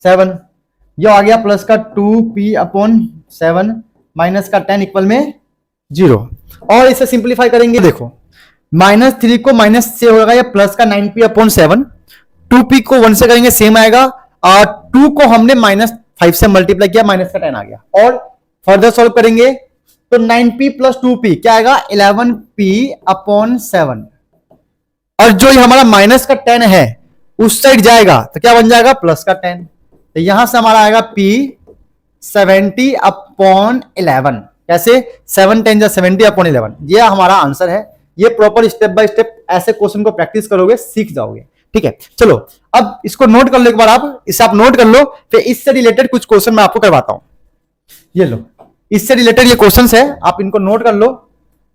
7, ये आ गया प्लस का 2p अपॉन 7 माइनस का 10 इक्वल में 0। और इसे सिंप्लीफाई करेंगे, देखो -3 को माइनस से होगा या प्लस का 9p/7, 2p को 1 से करेंगे सेम आएगा, और 2 को हमने -5 से मल्टीप्लाई किया, माइनस का 10 आ गया। और फर्दर सॉल्व करेंगे तो 9p प्लस 2p क्या आएगा 11p/7, और जो ये हमारा माइनस का 10 है उस साइड जाएगा तो क्या बन जाएगा प्लस का 10, तो यहां से हमारा आएगा p 70/11। कैसे 7 10 70/11, ये हमारा आंसर है। ये प्रॉपर स्टेप बाय स्टेप ऐसे क्वेश्चन को प्रैक्टिस करोगे सीख जाओगे। ठीक है, चलो अब इसको नोट कर लो एक बार, आप इसे आप नोट कर लो, फिर इससे रिलेटेड कुछ क्वेश्चन मैं आपको करवाता हूं। ये लो, इससे रिलेटेड ये क्वेश्चंस है, आप इनको नोट कर लो,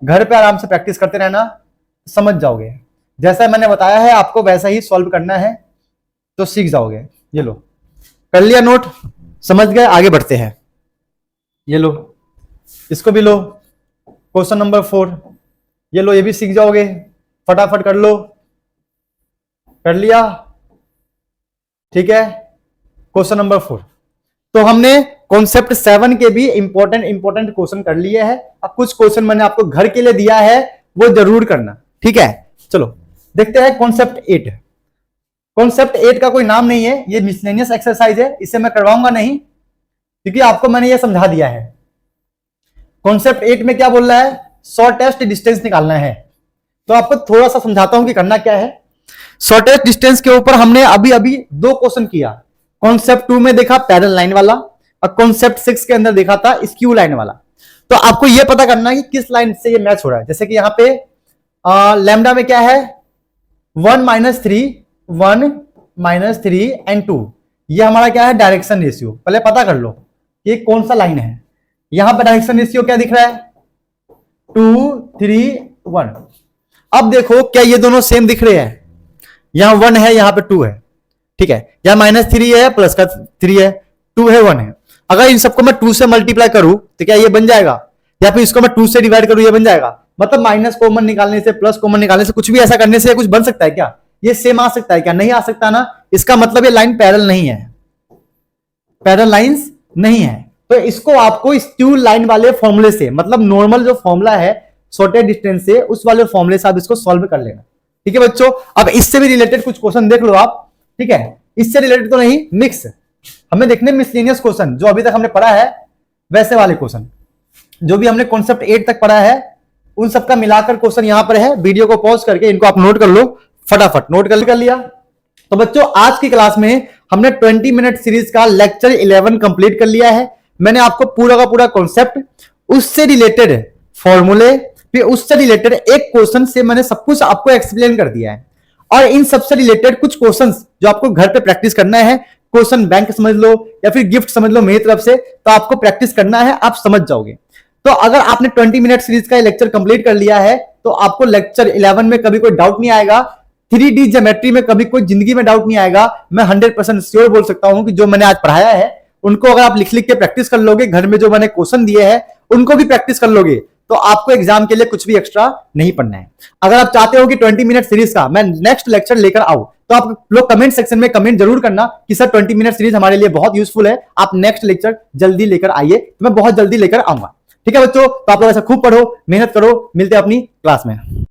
घर पे आराम से प्रैक्टिस करते रहना, समझ जाओगे। जैसा मैंने बताया है आपको वैसा ही सॉल्व करना है तो सीख जाओगे। ये लो, कर लिया नोट, समझ गए, आगे बढ़ते हैं। ये लो, इसको भी लो, क्वेश्चन नंबर 4, ये लो, ये भी सीख जाओगे, फटाफट कर लो। कर लिया, ठीक है। क्वेश्चन नंबर 4, तो हमने कॉन्सेप्ट 7 के भी इंपॉर्टेंट क्वेश्चन कर लिए हैं। अब कुछ क्वेश्चन मैंने आपको घर के लिए दिया है, वो जरूर करना, ठीक है। चलो देखते हैं कॉन्सेप्ट 8। कॉन्सेप्ट 8 का कोई नाम नहीं है, ये मिसलेनियस एक्सरसाइज है, इसे मैं करवाऊंगा नहीं क्योंकि आपको मैंने ये समझा दिया है। कॉन्सेप्ट 8 में क्या बोल रहा है, शॉर्टेस्ट डिस्टेंस निकालना है। तो आपको थोड़ा सा समझाता हूं कि करना क्या है। शॉर्टेस्ट डिस्टेंस के ऊपर हमने अभी अभी 2 क्वेश्चन किया। कॉन्सेप्ट 2 में देखा पैरेलल लाइन वाला, और कॉन्सेप्ट 6 के अंदर देखा था स्क्यू लाइन वाला। तो आपको यह पता करना है कि किस लाइन से ये मैच हो रहा है। जैसे कि यहां पे लैम्डा में क्या है 1 - 3 एंड 2, ये हमारा क्या है डायरेक्शन रेशियो। पहले पता कर लो कि कौन सा लाइन है। यहां पर डायरेक्शन रेशियो क्या दिख रहा है 2 3 1। अब देखो क्या ये दोनों सेम दिख रहे हैं, यहां 1 है यहां पे 2 है, ठीक है। यहां -3 है प्लस का 3 है, 2 है 1 है। अगर इन सबको मैं 2 से मल्टीप्लाई करूं तो क्या ये बन जाएगा, या फिर इसको मैं 2 से डिवाइड करूं ये बन जाएगा। मतलब माइनस कॉमन निकालने से प्लस कॉमन निकालने से कुछ भी ऐसा करने से कुछ बन सकता है क्या, ये सेम आ सकता है क्या, नहीं आ सकता ना। इसका मतलब ये लाइन पैरेलल नहीं है, पैरेलल लाइंस नहीं है। तो इसको आपको स्क्यू लाइन वाले फॉर्मूले से, मतलब नॉर्मल जो फॉर्मूला है शॉर्टेस्ट डिस्टेंस से, उस वाले फॉर्मूले से आप इसको सॉल्व कर लेना, ठीक है बच्चों। अब इससे भी रिलेटेड कुछ क्वेश्चन देख लो आप, ठीक है। इससे रिलेटेड तो नहीं, मिक्स हमें देखने मिसलेनियस क्वेश्चन जो अभी तक हमने पढ़ा है, वैसे वाले क्वेश्चन जो भी हमने कॉन्सेप्ट 8 तक पढ़ा है उन सबका मिलाकर क्वेश्चन यहां पर है। वीडियो को पॉज करके इनको आप नोट कर लो, फटाफट नोट कर लिया। तो बच्चों आज की क्लास में हमने 20 मिनट सीरीज का लेक्चर 11 कंप्लीट कर लिया है। मैंने आपको पूरा का पूरा कॉन्सेप्ट, उससे रिलेटेड फॉर्मूले, फिर उससे रिलेटेड एक क्वेश्चन से मैंने सब कुछ आपको एक्सप्लेन कर दिया है। और इन सबसे रिलेटेड कुछ क्वेश्चंस जो आपको घर पे प्रैक्टिस करना है, क्वेश्चन बैंक समझ लो या फिर गिफ्ट समझ लो मेरी तरफ से, तो आपको प्रैक्टिस करना है, आप समझ जाओगे। तो अगर आपने 20 मिनट सीरीज का लेक्चर कंप्लीट कर लिया है तो आपको लेक्चर 11 में कभी कोई डाउट नहीं आएगा, 3D ज्योमेट्री में कभी कोई जिंदगी में डाउट नहीं आएगा। मैं 100% श्योर बोल सकता हूं कि जो मैंने आज पढ़ाया है उनको अगर आप लिख लिख के प्रैक्टिस कर लोगे, घर में जो मैंने क्वेश्चन दिए हैं उनको भी प्रैक्टिस कर लोगे, तो आपको एग्जाम के लिए कुछ भी एक्स्ट्रा नहीं पढ़ना है। अगर आप चाहते हो कि 20 मिनट सीरीज का मैं नेक्स्ट लेक्चर लेकर आऊं, तो आप लोग कमेंट सेक्शन में कमेंट जरूर करना कि सर 20 मिनट सीरीज हमारे लिए बहुत यूजफुल है, आप नेक्स्ट लेक्चर जल्दी लेकर आइए, तो मैं बहुत जल्दी लेकर आऊंगा। ठीक है बच्चों, तो आप लोग ऐसा खूब पढ़ो, मेहनत करो, मिलते हैं अपनी क्लास में।